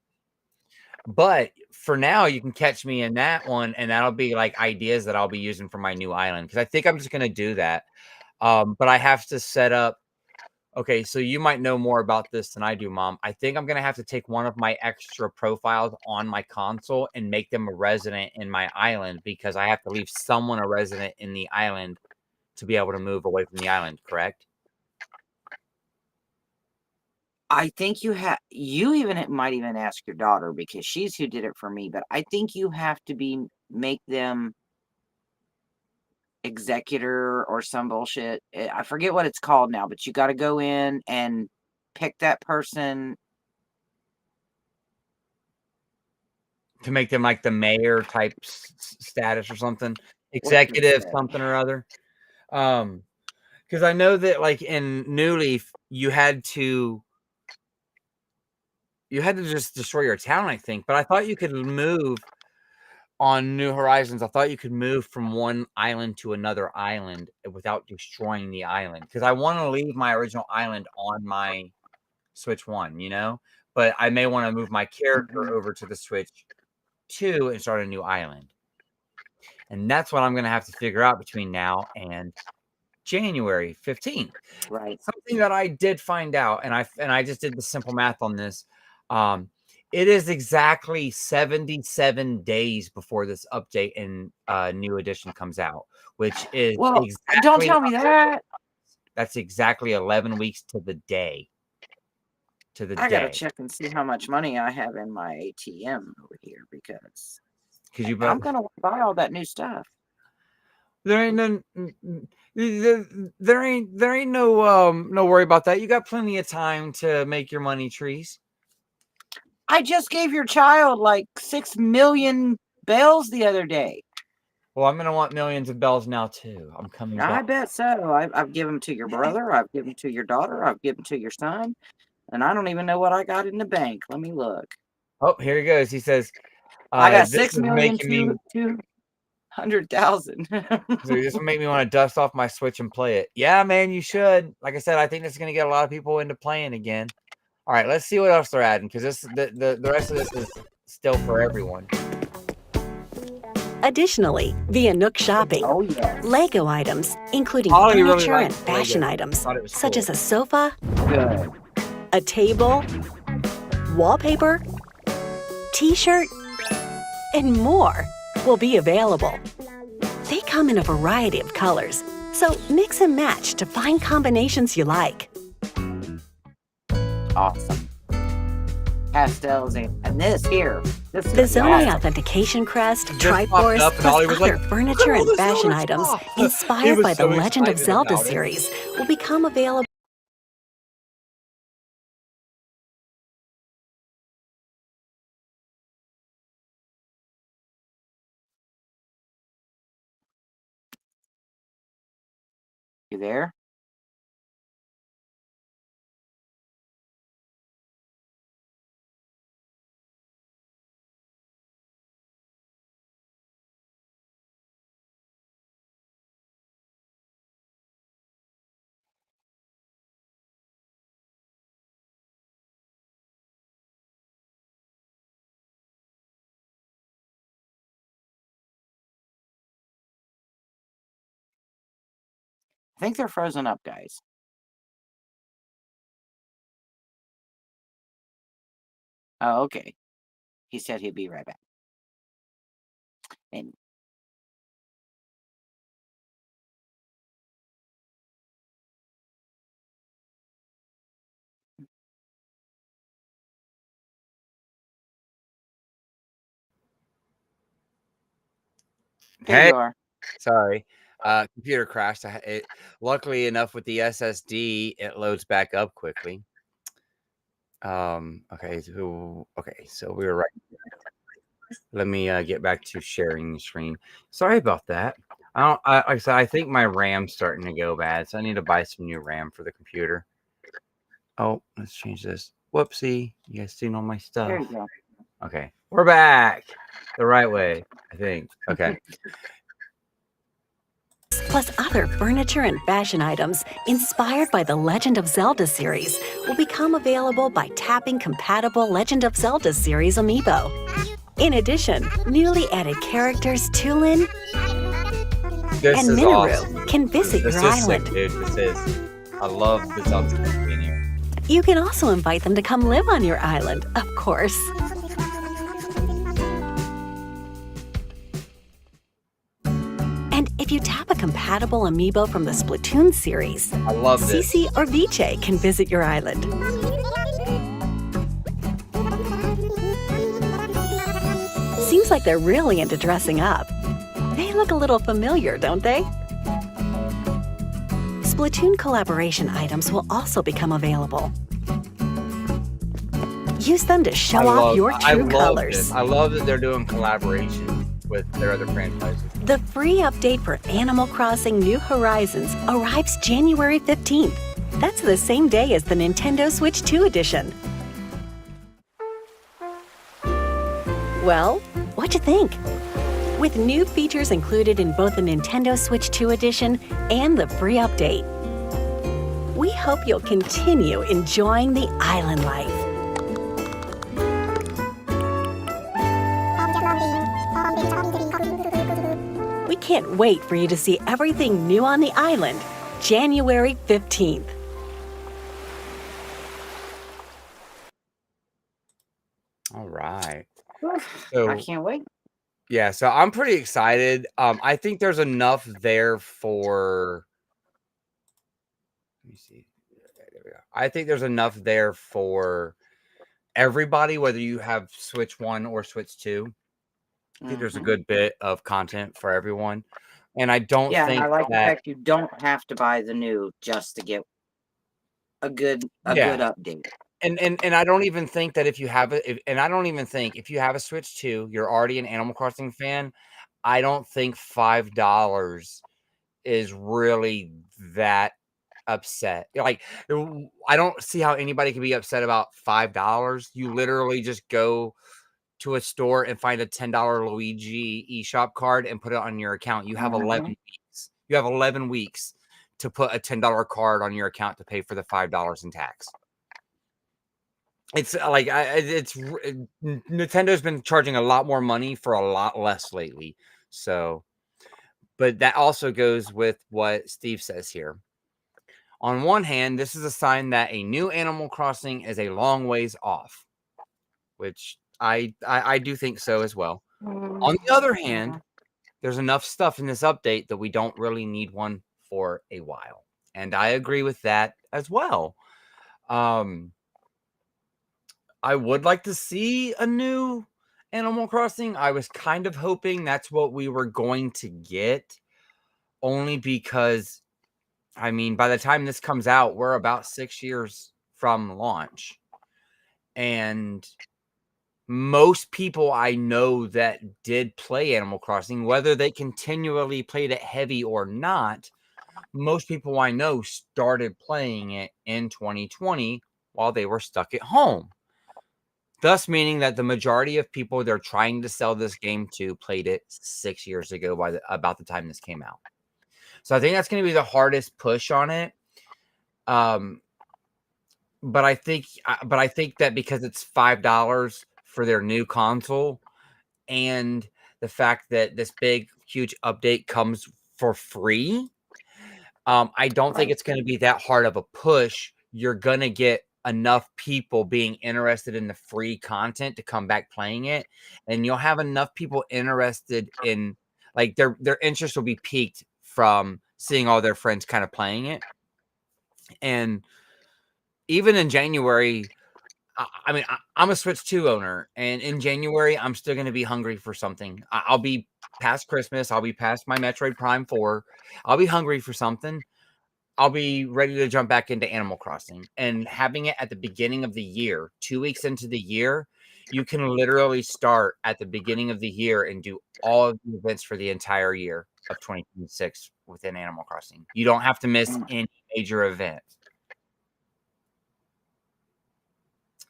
but for now, you can catch me in that one, and that'll be like ideas that I'll be using for my new island because I think I'm just going to do that. But I have to set up. Okay, so you might know more about this than I do, Mom. I think I'm going to have to take one of my extra profiles on my console and make them a resident in my island because I have to leave someone a resident in the island to be able to move away from the island, correct? I think you might even ask your daughter because she's who did it for me, but I think you have to make them executor or some bullshit. I forget what it's called now, but you got to go in and pick that person To make them like the mayor type status or something, executive something or other. Because I know that like in New Leaf, you had to just destroy your town, I think. But I thought you could move on New Horizons. I thought you could move from one island to another island without destroying the island. Because I want to leave my original island on my Switch 1, but I may want to move my character over to the Switch 2 and start a new island. And that's what I'm going to have to figure out between now and January 15th. Right. Something that I did find out, and I just did the simple math on this. It is exactly 77 days before this update and new edition comes out, which is exactly, don't tell me that. That's exactly 11 weeks to the day. I gotta check and see how much money I have in my ATM over here because because you I'm gonna buy all that new stuff. there ain't no there ain't no worry about that. You got plenty of time to make your money trees. I just gave your child like 6 million bells the other day. Well, I'm gonna want millions of bells now too. I'm coming I back. bet so. I've given them to your brother. I've given to your daughter. I've given to your son. And I don't even know what I got in the bank. Let me look. Oh, here he goes. He says, I got "This is making me." 6,200,000. So this will make me want to dust off my Switch and play it. Yeah, man, you should. Like I said, I think this is gonna get a lot of people into playing again. All right, let's see what else they're adding because the rest of this is still for everyone. Additionally, via Nook Shopping, Oh yeah. Lego items, including Ollie really furniture likes and fashion Lego. items, Thought it was such cool. as a sofa, Good. a table, wallpaper, t-shirt, and more will be available. They come in a variety of colors, so mix and match to find combinations you like. Awesome. Pastels and this here. This The is Zonai awesome. Authentication Crest, Just popped Triforce, up and plus Ollie was other like, furniture "Look at all and this fashion other items stuff." He inspired was by the so Legend of excited Zelda about it. series will become available. You there? I think they're frozen up, guys. Oh, okay. He said he'd be right back. And there Hey, you are. sorry. Computer crashed. Luckily enough, with the SSD, it loads back up quickly. Okay, so we were right. Let me get back to sharing the screen. Sorry about that. Like I said, I think my RAM's starting to go bad, so I need to buy some new RAM for the computer. Oh, let's change this. Whoopsie. You guys seen all my There stuff? you go. Okay, we're back the right way, I think. Okay. Plus other furniture and fashion items inspired by the Legend of Zelda series will become available by tapping compatible Legend of Zelda series amiibo. In addition, newly added characters Tulin This and is Minoru awesome. can visit This your is island. sick, dude. This is. I love the Zelda companion. You can also invite them to come live on your island, of course. And if you tap a compatible amiibo from the Splatoon series, I love this. Cece or Viche can visit your island. Seems like they're really into dressing up. They look a little familiar, don't they? Splatoon collaboration items will also become available. Use them to show off your true colors. I love that they're doing collaboration with their other franchises. The free update for Animal Crossing New Horizons arrives January 15th. That's the same day as the Nintendo Switch 2 edition. Well, what'd you think? With new features included in both the Nintendo Switch 2 edition and the free update, we hope you'll continue enjoying the island life. We can't wait for you to see everything new on the island, January 15th. All right. I So can't wait. yeah, so I'm pretty excited. I think there's enough there for. Let me see. There we go. I think there's enough there for everybody, whether you have Switch 1 or Switch 2. I think there's a Mhm. good bit of content for everyone, and I don't Yeah, and I think like the that fact you don't have to buy the new just to get a good yeah. update. And I don't even think that if you have and I don't even think if you have a Switch 2, you're already an Animal Crossing fan. I don't think $5 is really that upset. Like, I don't see how anybody can be upset about $5. You literally just go to a store and find a $10 Luigi eShop card and put it on your account. You have 11 Mhm. weeks. You have 11 weeks to put a $10 card on your account to pay for the $5 in tax. It's like Nintendo's been charging a lot more money for a lot less lately. So, but that also goes with what Steve says here. On one hand, this is a sign that a new Animal Crossing is a long ways off, which I do think so as well. On the other hand, Mhm. there's enough stuff in this update that we don't really need one for a while. And I agree with that as well. Um, I would like to see a new Animal Crossing. I was kind of hoping that's what we were going to get, only because, I mean, by the time this comes out, we're about 6 years from launch. And most people I know that did play Animal Crossing, whether they continually played it heavy or not, most people I know started playing it in 2020 while they were stuck at home. Thus meaning that the majority of people they're trying to sell this game to played it 6 years ago about the time this came out. So I think that's gonna be the hardest push on it. Um, but I think that because it's $5 for their new console and the fact that this big, huge update comes for free, I don't think Right. it's gonna be that hard of a push. You're gonna get enough people being interested in the free content to come back playing it, and you'll have enough people interested in like their interest will be piqued from seeing all their friends kind of playing it. And even in January, I mean, I'm a Switch 2 owner, and in January, I'm still gonna be hungry for something. I'll be past Christmas. I'll be past my Metroid Prime 4. I'll be hungry for something. I'll be ready to jump back into Animal Crossing, and having it at the beginning of the year, 2 weeks into the year, you can literally start at the beginning of the year and do all of the events for the entire year of 2026 within Animal Crossing. You don't have to miss Mm. any major event.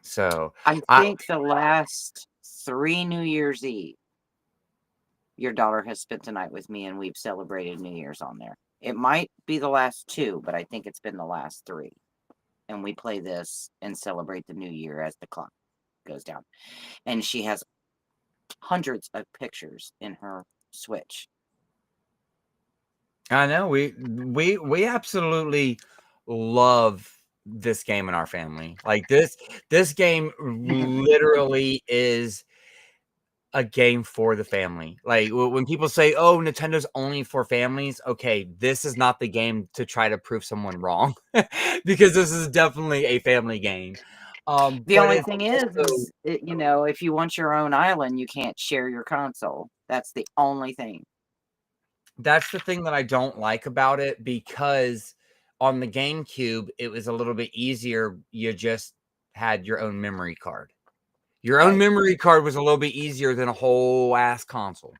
So, I I think the last 3 New Year's Eve, your daughter has spent the night with me, and we've celebrated New Year's on there. It might be the last 2, but I think it's been the last 3, and we play this and celebrate the New Year as the clock goes down, and she has hundreds of pictures in her Switch. know we absolutely love this game in our family. Like this game literally is a game for the family. Like when people say, "Oh, Nintendo's only for families," okay, this is not the game to try to prove someone wrong because this is definitely a family game. The But only it's thing also is if you want your own island, you can't share your console. That's the only thing. that's the thing that I don't like about it because on the GameCube, it was a little bit easier. You just had your own memory card. Your own Right. memory card was a little bit easier than a whole ass console.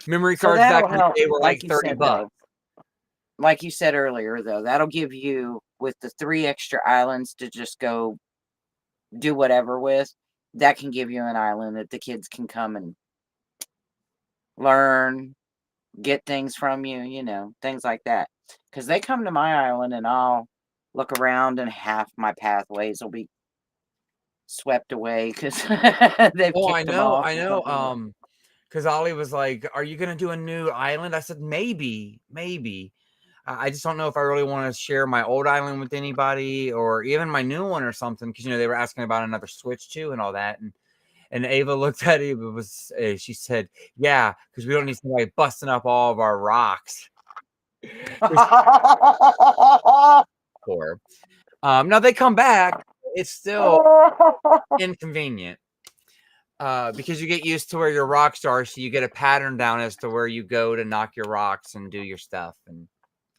Memory So cards back that'll in the help, day were like like you 30 said, bucks. though. Like you said earlier, though, that'll give you, with the 3 extra islands to just go do whatever with, that can give you an island that the kids can come and learn, get things from you, things like that. Because they come to my island and I'll look around and half my pathways will be swept away because they've Oh, kicked them off I or know, something. because Ollie was like, "Are you gonna do a new island?" I said, "Maybe, maybe." I just don't know if I really wanna share my old island with anybody or even my new one or something. Because they were asking about another Switch too and all that, and Ava looked at Ava, she said, "Yeah, because we don't need somebody busting up all of our rocks." Which for. Now they come back, it's still inconvenient. because you get used to where your rocks are, so you get a pattern down as to where you go to knock your rocks and do your stuff and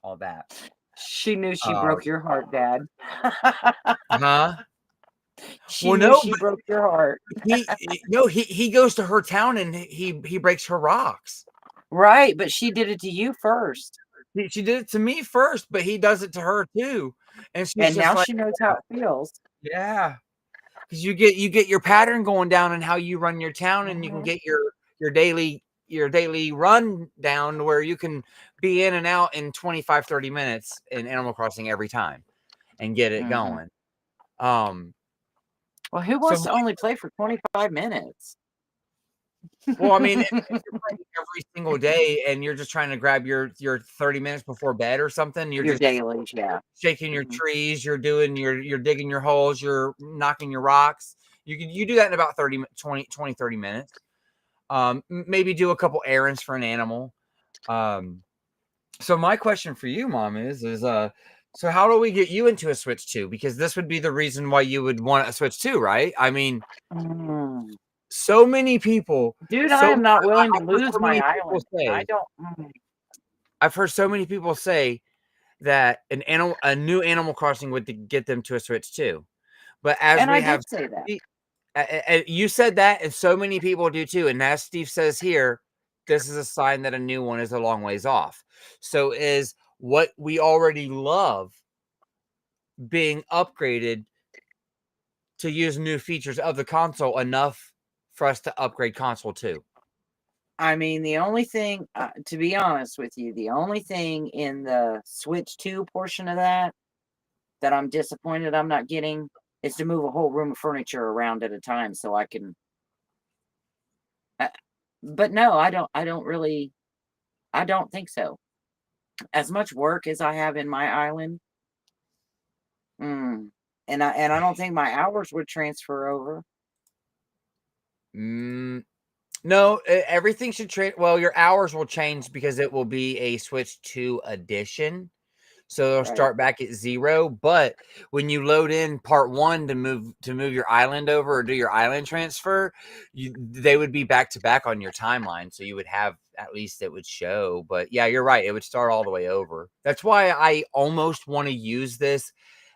all that. She knew she Uh, broke your heart, Dad. huh? She Well, knew no, she but broke your heart. he goes to her town and he breaks her rocks. Right, but she did it to you first. She did it to me first, but he does it to her too, and she's And just now like, she knows how it feels. yeah, because you get your pattern going down and how you run your town, and you can Mhm. get your daily run down to where you can be in and out in 25, 30 minutes in Animal Crossing every time and get it Mhm. going. Um, Well, who so wants to only play for 25 minutes? well, I mean, if you're playing every single day and you're just trying to grab your 30 minutes before bed or something, you're Your just dailies, yeah. shaking your Mhm. trees, you're digging your holes, you're knocking your rocks. You do that in about 20, 30 minutes. Maybe do a couple errands for an animal. So my question for you, Mom, is so how do we get you into a Switch 2? Because this would be the reason why you would want a Switch 2, right? I mean, Mm. so many people, Dude, I so am not willing to I've heard lose so my many people island. I say, don't. I've heard so many people say that a new Animal Crossing would get them to a Switch 2. But as And we I have, did say that. you said that, and so many people do too. And as Steve says here, this is a sign that a new one is a long ways off. So is what we already love being upgraded to use new features of the console enough for us to upgrade console 2? I mean, the only thing, to be honest with you, the only thing in the Switch 2 portion of that I'm disappointed I'm not getting is to move a whole room of furniture around at a time so I can. Uh, but no, I don't really. I don't think so. As much work as I have in my island, mm, and I don't think my hours would transfer over. Mm, no, everything should trade. Well, your hours will change because it will be a Switch 2 edition. So they'll Right. start back at 0. But when you load in part 1 to move your island over or do your island transfer, they would be back to back on your timeline. So you would have, at least it would show. But yeah, you're right. It would start all the way over. That's why I almost want to use this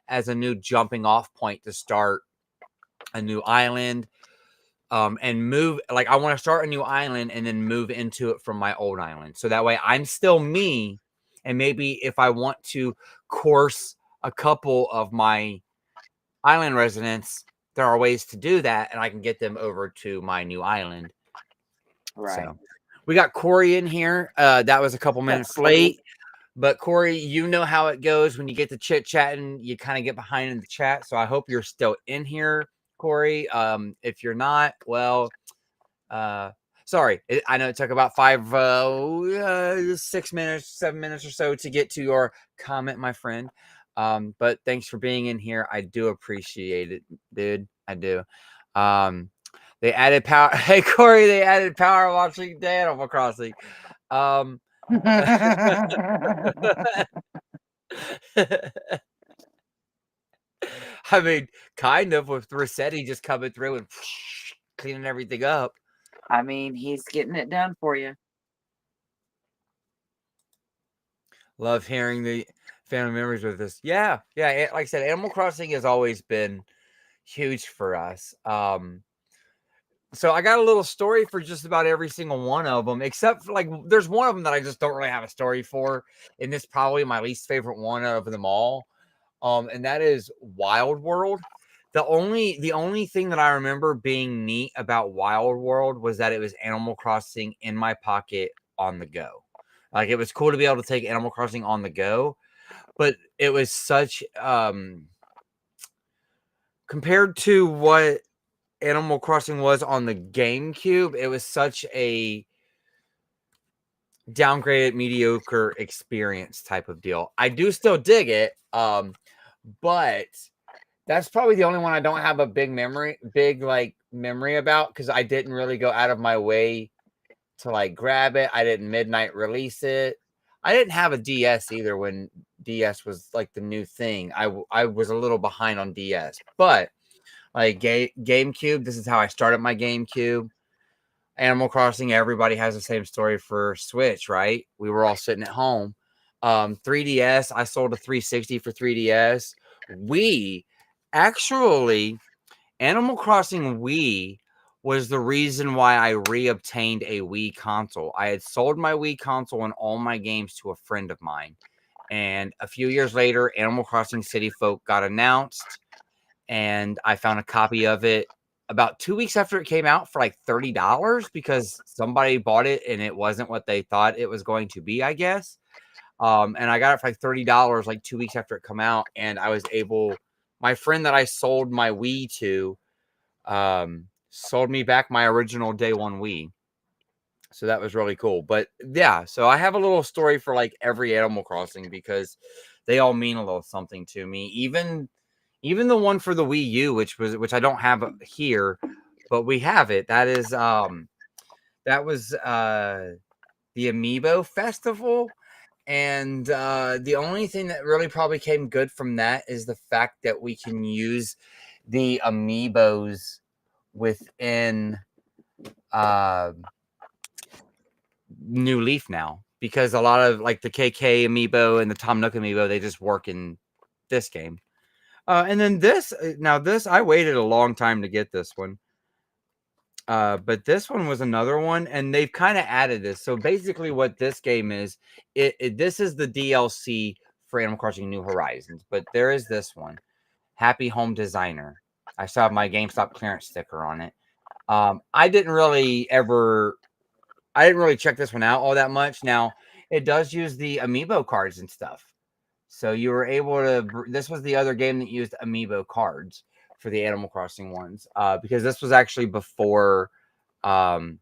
as a new jumping off point to start a new island. And move, like, I want to start a new island and then move into it from my old island. So that way I'm still me. And maybe if I want to course a couple of my island residents, there are ways to do that. And I can get them over to my new island. Right. So we got Corey in here. That was a couple minutes late. But Corey, you know how it goes when you get to chit chatting, you kind of get behind in the chat. So I hope you're still in here, Corey. If you're not, well, sorry, I know it took about 6 minutes, 7 minutes or so to get to your comment, my friend. But thanks for being in here. I do appreciate it, dude. I do. They added power. Hey, Corey, they added power watching the Animal Crossing. I mean, kind of with Rossetti just coming through and cleaning everything up. I mean, he's getting it done for you. Love hearing the family memories with this. Yeah. Like I said, Animal Crossing has always been huge for us. So I got a little story for just about every single one of them, except for, like, there's one of them that I just don't really have a story for, and it's probably my least favorite one out of them all. And that is Wild World. The only thing that I remember being neat about Wild World was that it was Animal Crossing in my pocket on the go. Like, it was cool to be able to take Animal Crossing on the go, but it was such compared to what Animal Crossing was on the GameCube, it was such a downgraded, mediocre experience type of deal. I do still dig it, but that's probably the only one I don't have a big memory about, because I didn't really go out of my way to, like, grab it. I didn't midnight release it. I didn't have a DS either when DS was like the new thing. I was a little behind on DS, but like GameCube. This is how I started my GameCube. Animal Crossing, everybody has the same story for Switch, right? We were all sitting at home. 3DS, I sold a 360 for 3DS. Wii, actually, Animal Crossing Wii was the reason why I reobtained a Wii console. I had sold my Wii console and all my games to a friend of mine. And a few years later, Animal Crossing City Folk got announced, and I found a copy of it about 2 weeks after it came out for like $30 because somebody bought it and it wasn't what they thought it was going to be, I guess. And I got it for like $30 like 2 weeks after it come out, and I was able. My friend that I sold my Wii to sold me back my original day one Wii. So that was really cool. But yeah, so I have a little story for like every Animal Crossing because they all mean a little something to me. Even the one for the Wii U, which I don't have here, but we have it. That was the Amiibo Festival. And the only thing that really probably came good from that is the fact that we can use the Amiibos within New Leaf now, because a lot of like the KK Amiibo and the Tom Nook Amiibo, they just work in this game. And then this, I waited a long time to get this one. But this one was another one, and they've kind of added this. So basically what this game is, this is the DLC for Animal Crossing New Horizons, but there is this one, Happy Home Designer. I still have my GameStop clearance sticker on it. I didn't really check this one out all that much. Now, it does use the Amiibo cards and stuff. So you were able to, this was the other game that used Amiibo cards for the Animal Crossing ones, because this was actually before New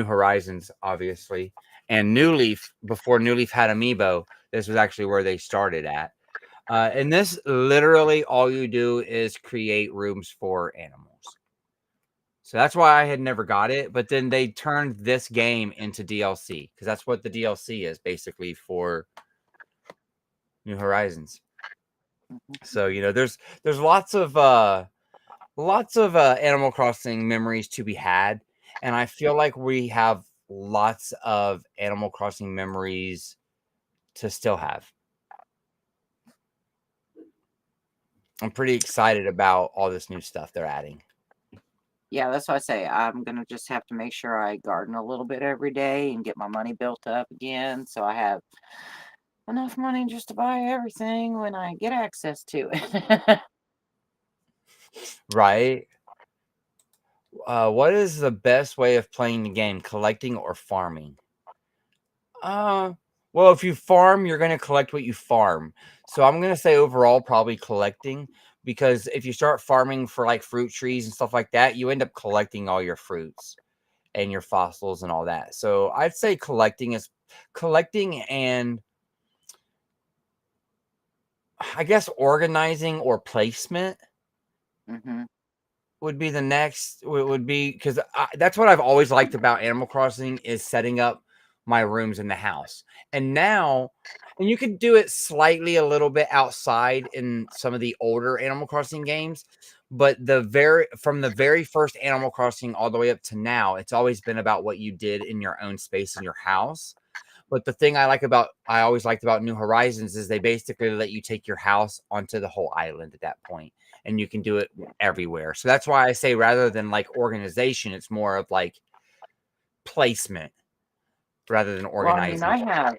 Horizons, obviously. And New Leaf, before New Leaf had Amiibo, this was actually where they started at. And this, literally, all you do is create rooms for animals. So that's why I had never got it. But then they turned this game into DLC, because that's what the DLC is, basically, for New Horizons. So, there's lots of Animal Crossing memories to be had, and I feel like we have lots of Animal Crossing memories to still have. I'm pretty excited about all this new stuff they're adding. Yeah, that's why I say I'm gonna just have to make sure I garden a little bit every day and get my money built up again, so I have enough money just to buy everything when I get access to it. Right? What is the best way of playing the game, collecting or farming? Well, if you farm, you're going to collect what you farm. So I'm going to say overall, probably collecting, because if you start farming for like fruit trees and stuff like that, you end up collecting all your fruits and your fossils and all that. So I'd say collecting, and I guess organizing or placement would be the next. Would be, because that's what I've always liked about Animal Crossing, is setting up my rooms in the house. And you could do it slightly a little bit outside in some of the older Animal Crossing games, but from the very first Animal Crossing all the way up to now, it's always been about what you did in your own space in your house. But the thing I always liked about New Horizons is they basically let you take your house onto the whole island at that point, and you can do it everywhere. So that's why I say, rather than like organization, it's more of like placement rather than organizing. Well,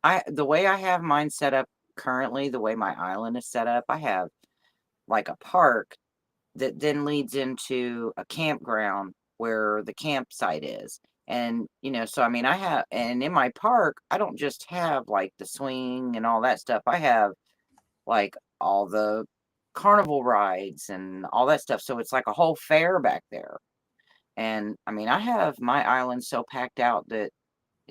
I mean, the way I have mine set up currently, the way my island is set up, I have like a park that then leads into a campground where the campsite is. And, so I mean, and in my park, I don't just have like the swing and all that stuff. I have like all the carnival rides and all that stuff. So it's like a whole fair back there. And I mean, I have my island so packed out that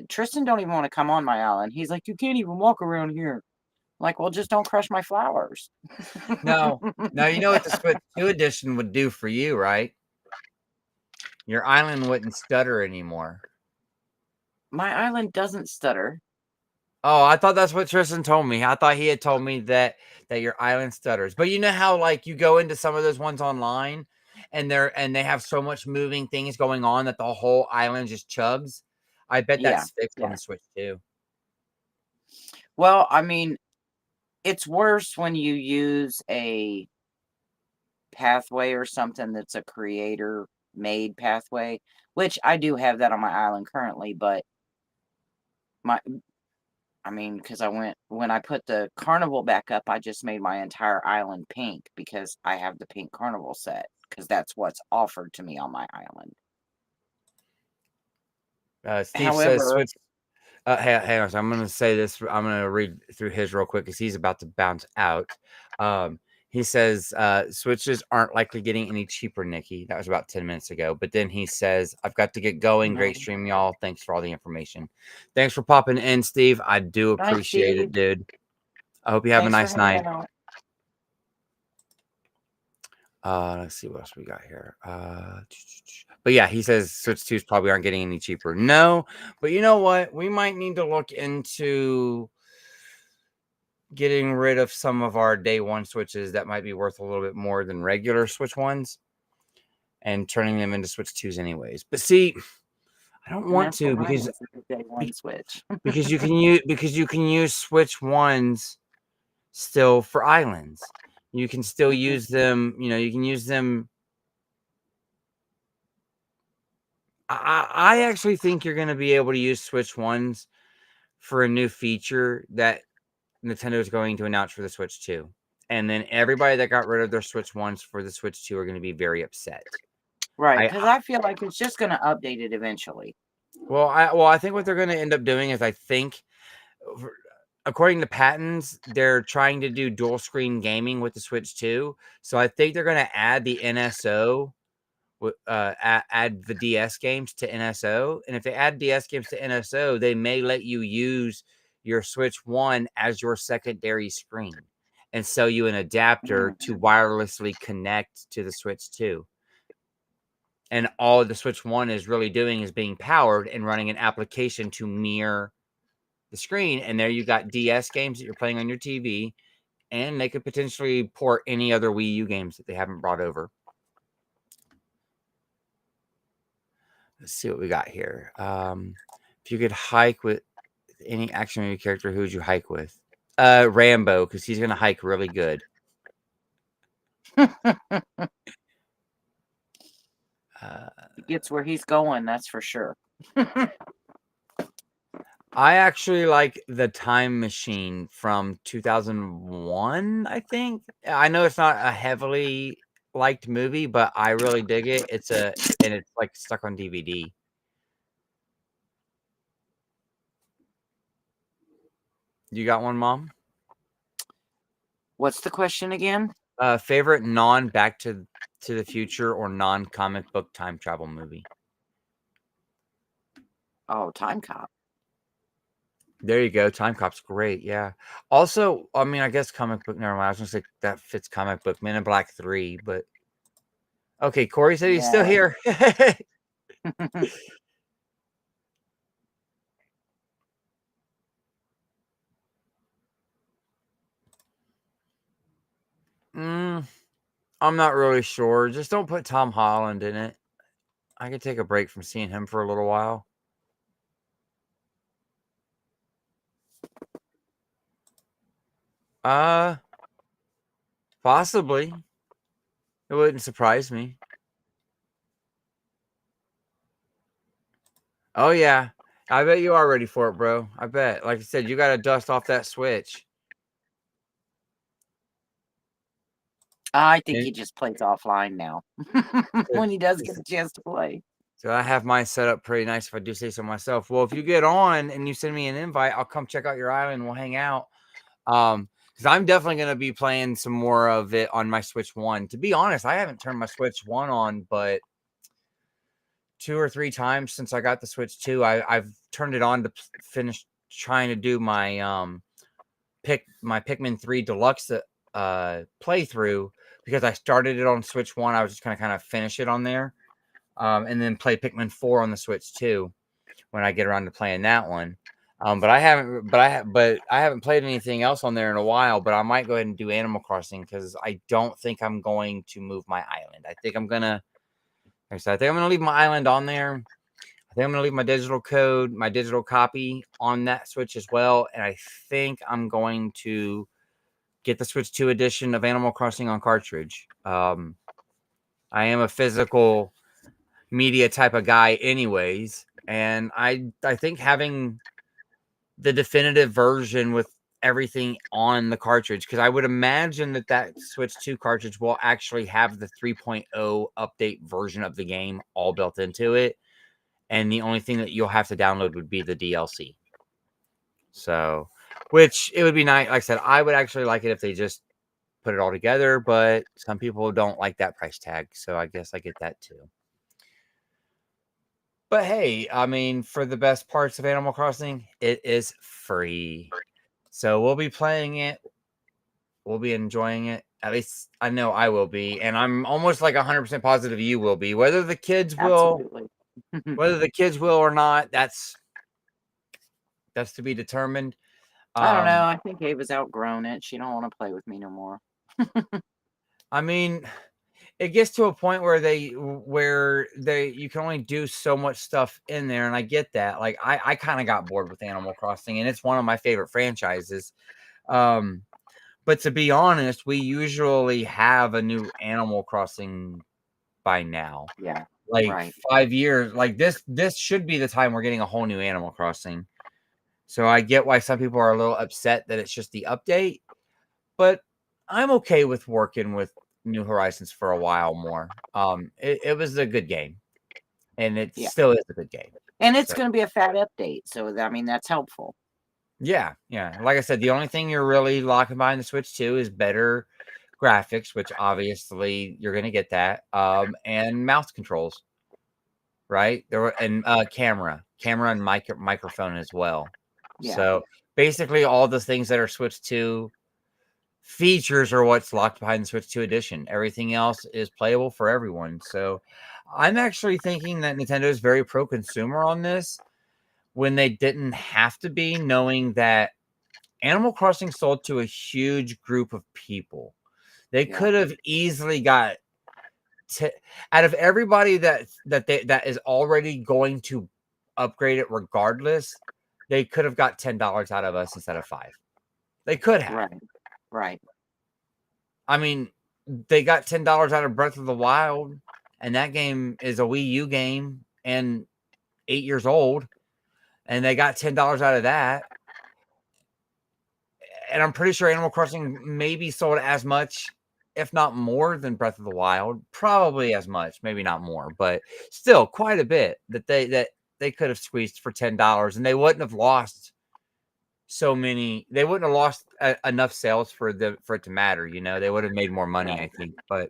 Tristan don't even want to come on my island. He's like, you can't even walk around here. I'm like, well, just don't crush my flowers. No, you know what the Switch 2 edition would do for you, right? Your island wouldn't stutter anymore. My island doesn't stutter. Oh, I thought that's what Tristan told me. I thought he had told me that your island stutters. But you know how like you go into some of those ones online and they have so much moving things going on that the whole island just chugs. I bet Yeah, that's fixed on yeah. the Switch too. Well, I mean, it's worse when you use a pathway or something that's a creator made pathway, which I do have that on my island currently, but my I mean, because when I put the carnival back up, I just made my entire island pink because I have the pink carnival set because that's what's offered to me on my island. Steve says However, Switch. Hang on. So I'm going to say this. I'm going to read through his real quick because he's about to bounce out. He says switches aren't likely getting any cheaper, Nikki. That was about 10 minutes ago. But then he says, I've got to get going. no. Great stream, y'all. Thanks for all the information. Thanks for popping in, Steve. I do Nice, appreciate it, dude. dude. I hope you have a Thanks for nice hanging night. out. Let's see what else we got here. But yeah, he says Switch 2s probably aren't getting any cheaper. No, but you know what? We might need to look into getting rid of some of our day one Switches that might be worth a little bit more than regular Switch ones and turning them into Switch 2s anyways. But see, I don't And want that's what to mine because is, the day one switch. because you can use Switch ones still for islands. You can still use them, you can use them. I actually think you're going to be able to use Switch ones for a new feature that Nintendo is going to announce for the Switch 2. And then everybody that got rid of their Switch ones for the Switch 2 are going to be very upset. Right, I because I feel like it's just going to update it eventually. I think what they're going to end up doing is according to patents, they're trying to do dual screen gaming with the Switch 2. So I think they're going to add the NSO, add the DS games to NSO. And if they add DS games to NSO, they may let you use your Switch 1 as your secondary screen and sell you an adapter to wirelessly connect to the Switch 2. And all the Switch 1 is really doing is being powered and running an application to mirror the screen. And there you got DS games that you're playing on your TV, and they could potentially port any other Wii U games that they haven't brought over. Let's see what we got here. If you could hike with any action movie character, who would you hike with? Rambo, because he's gonna hike really good. He gets where he's going, that's for sure. I actually like the Time Machine from 2001, I think. I know it's not a heavily liked movie, but I really dig it. It's like stuck on DVD. You got one, Mom? What's the question again? Favorite non Back to the Future or non comic book time travel movie? Oh, Time Cop. There you go. Time Cop's great. Yeah. Also, I mean, I guess comic book. Never mind. I was gonna say that fits comic book. Men in Black 3, but okay. Corey said he's still Yeah. here. I'm not really sure. Just don't put Tom Holland in it. I could take a break from seeing him for a little while. Possibly. It wouldn't surprise me. Oh yeah. I bet you are ready for it, bro. I bet. Like I said, you got to dust off that Switch. I think And he just plays offline now when he does get a chance to play. so I have mine set up pretty nice if I do say so myself. Well, if you get on and you send me an invite, I'll come check out your island and we'll hang out. Because I'm definitely going to be playing some more of it on my Switch 1. To be honest, I haven't turned my Switch 1 on, but 2 or 3 times since I got the Switch 2. I've turned it on to finish trying to do my Pikmin 3 Deluxe playthrough, because I started it on Switch 1. I was just going to kind of finish it on there. And then play Pikmin 4 on the Switch 2 when I get around to playing that one. But I haven't. But I haven't played anything else on there in a while. But I might go ahead and do Animal Crossing because I don't think I'm going to move my island. I think I'm gonna. Like I said, I think I'm gonna leave my island on there. I think I'm gonna leave my digital code, my digital copy on that Switch as well. And I think I'm going to get the Switch 2 edition of Animal Crossing on cartridge. I am a physical media type of guy, anyways, and I think having the definitive version with everything on the cartridge, because I would imagine that Switch 2 cartridge will actually have the 3.0 update version of the game all built into it, and the only thing that you'll have to download would be the DLC. So, which it would be nice. Like I said, I would actually like it if they just put it all together, but some people don't like that price tag, so I guess I get that too. But hey, I mean, for the best parts of Animal Crossing, it is free. So we'll be playing it. We'll be enjoying it. At least I know I will be, and I'm almost like 100% positive you will be. Absolutely. Whether the kids will or not, that's to be determined. I don't know. I think Ava's outgrown it. She don't want to play with me no more. I mean, it gets to a point where you can only do so much stuff in there, and I get that. Like I kind of got bored with Animal Crossing, and it's one of my favorite franchises. But to be honest, we usually have a new Animal Crossing by now. Yeah. Like Right. 5 years. Like this should be the time we're getting a whole new Animal Crossing. So I get why some people are a little upset that it's just the update, but I'm okay with working with New Horizons for a while more. It was a good game, and it Yeah. still is a good game. And it's So, going to be a fat update. So, I mean, that's helpful. yeah. Like I said, the only thing you're really locking behind the Switch 2 is better graphics, which obviously you're going to get that, and mouse controls, right? And camera and microphone as well. Yeah. So basically, all the things that are Switch 2 features are what's locked behind the Switch 2 edition. Everything else is playable for everyone. So I'm actually thinking that Nintendo is very pro-consumer on this when they didn't have to be, knowing that Animal Crossing sold to a huge group of people. They Yeah. could have easily got out of everybody that is already going to upgrade it regardless. They could have got $10 out of us instead of 5. They could have. Right. Right. I mean, they got $10 out of Breath of the Wild, and that game is a Wii U game and 8 years old, and they got $10 out of that. And I'm pretty sure Animal Crossing maybe sold as much, if not more, than Breath of the Wild. Probably as much, maybe not more, but still quite a bit that they could have squeezed for $10, and they wouldn't have lost so many. They wouldn't have lost enough sales for it to matter. They would have made more money, I think. But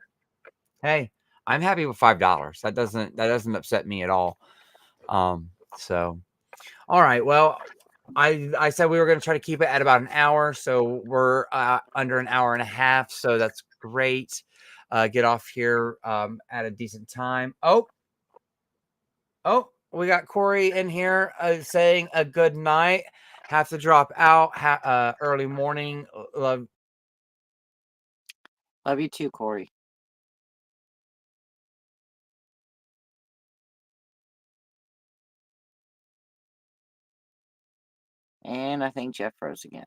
hey, I'm happy with $5. That doesn't upset me at all. So all right, well, I said we were going to try to keep it at about an hour, so we're under an hour and a half, so that's great. Get off here at a decent time. Oh, we got Corey in here saying a good night. Have to drop out early morning. Love. Love you too, Corey. And I think Jeff froze again.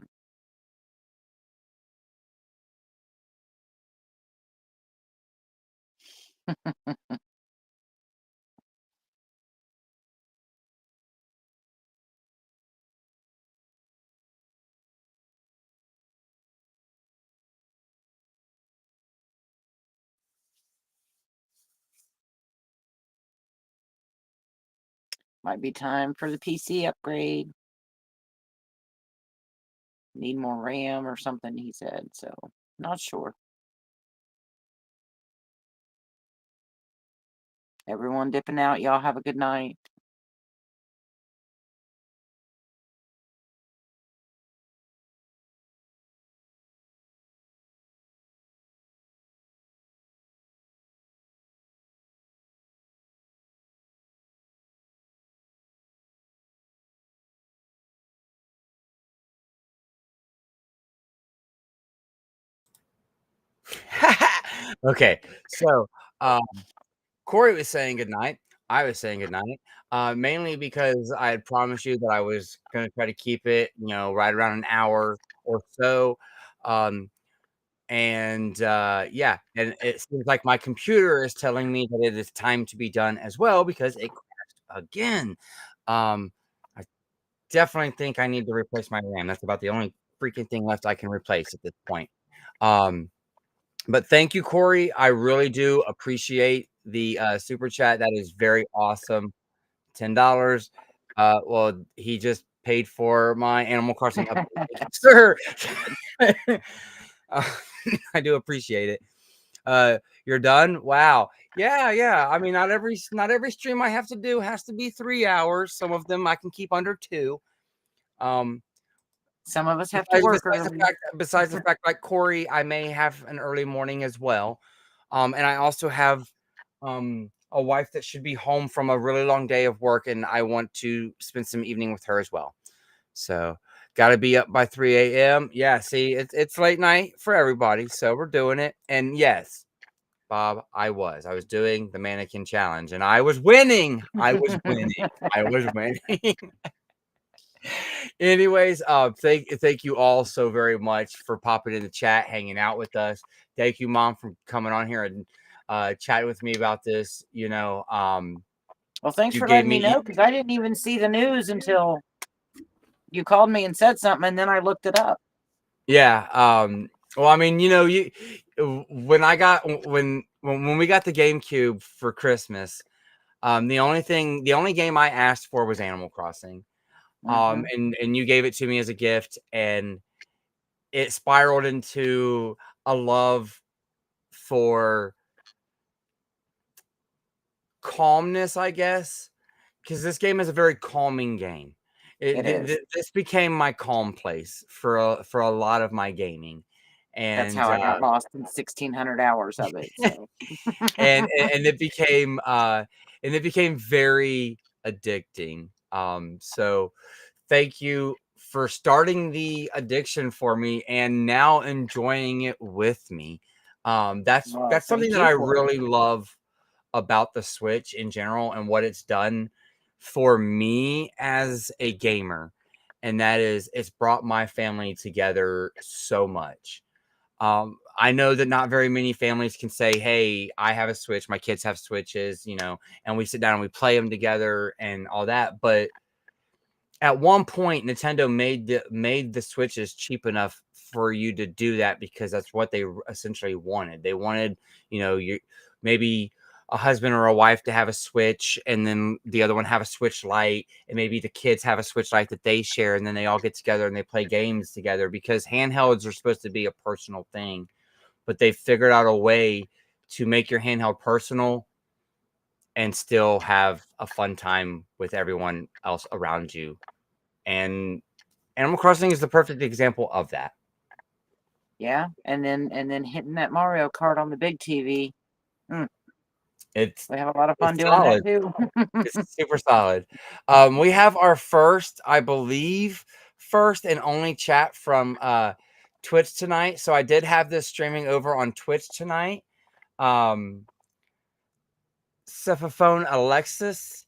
Might be time for the PC upgrade. Need more RAM or something, he said. So, not sure. Everyone dipping out. Y'all have a good night. Okay, so Corey was saying goodnight. I was saying goodnight, mainly because I had promised you that I was going to try to keep it, right around an hour or so. Um, yeah, and it seems like my computer is telling me that it is time to be done as well because it crashed again. Um, I definitely think I need to replace my RAM. That's about the only freaking thing left I can replace at this point. Um, but thank you, Corey. I really do appreciate the super chat. That is very awesome. $10. Well, he just paid for my Animal Crossing update. Thank you, sir. Uh, I do appreciate it. You're done? Wow. Yeah. I mean, not every stream I have to do has to be 3 hours. Some of them I can keep under 2. Um, Some of us have to work early. besides the fact, like Corey, I may have an early morning as well. And I also have a wife that should be home from a really long day of work, and I want to spend some evening with her as well. So got to be up by 3 a.m. Yeah, see, it's late night for everybody, so we're doing it. And yes, Bob, I was doing the mannequin challenge, and I was winning. I was winning. Anyways, thank you all so very much for popping in the chat, hanging out with us. Thank you, Mom, for coming on here and chatting with me about this. Well, thanks you for gave letting me me know because I didn't even see the news until you called me and said something, and then I looked it up. Yeah. Well, I mean, you when I got when we got the GameCube for Christmas, the only game I asked for was Animal Crossing. Mhm. And you gave it to me as a gift, and it spiraled into a love for calmness, I guess, because this game is a very calming game. It is. This became my calm place for a lot of my gaming, That's and how I got lost in 1,600 hours of it. So and it became very addicting. So thank you for starting the addiction for me and now enjoying it with me. That's well, that's something thank that you I for it. really love about the Switch in general and what it's done for me as a gamer. And that is, it's brought my family together so much. I know that not very many families can say, "Hey, I have a Switch, my kids have Switches," and we sit down and we play them together and all that. But at one point, Nintendo made the Switches cheap enough for you to do that because that's what they essentially wanted. They wanted, you maybe a husband or a wife to have a Switch, and then the other one have a Switch Lite, and maybe the kids have a Switch Lite that they share, and then they all get together and they play games together because handhelds are supposed to be a personal thing, but they figured out a way to make your handheld personal and still have a fun time with everyone else around you. And Animal Crossing is the perfect example of that. Yeah, and then hitting that Mario Kart on the big TV. It's We have a lot of fun it's doing that solid. too. It's super solid. We have our first, I believe, first and only chat from Twitch tonight. So I did have this streaming over on Twitch tonight. Cephaphone Alexis.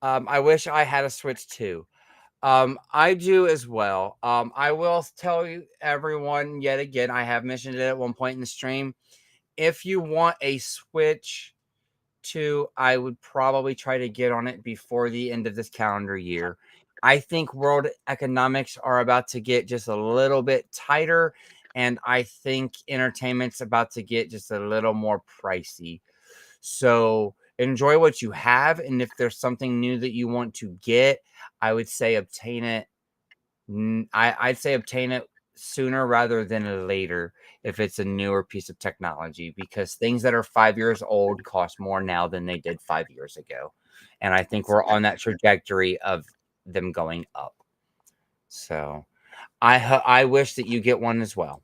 I wish I had a Switch too. I do as well. I will tell you, everyone, yet again, I have mentioned it at one point in the stream. If you want a Switch 2, I would probably try to get on it before the end of this calendar year. I think world economics are about to get just a little bit tighter, and I think entertainment's about to get just a little more pricey. So enjoy what you have, and if there's something new that you want to get, I would say obtain it. I'd say obtain it sooner rather than later if it's a newer piece of technology, because things that are 5 years old cost more now than they did 5 years ago. And I think we're on that trajectory of them going up. So I wish that you get one as well.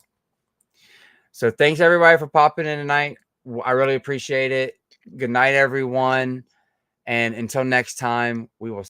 So thanks everybody for popping in tonight. I really appreciate it. Good night, everyone. And until next time, we will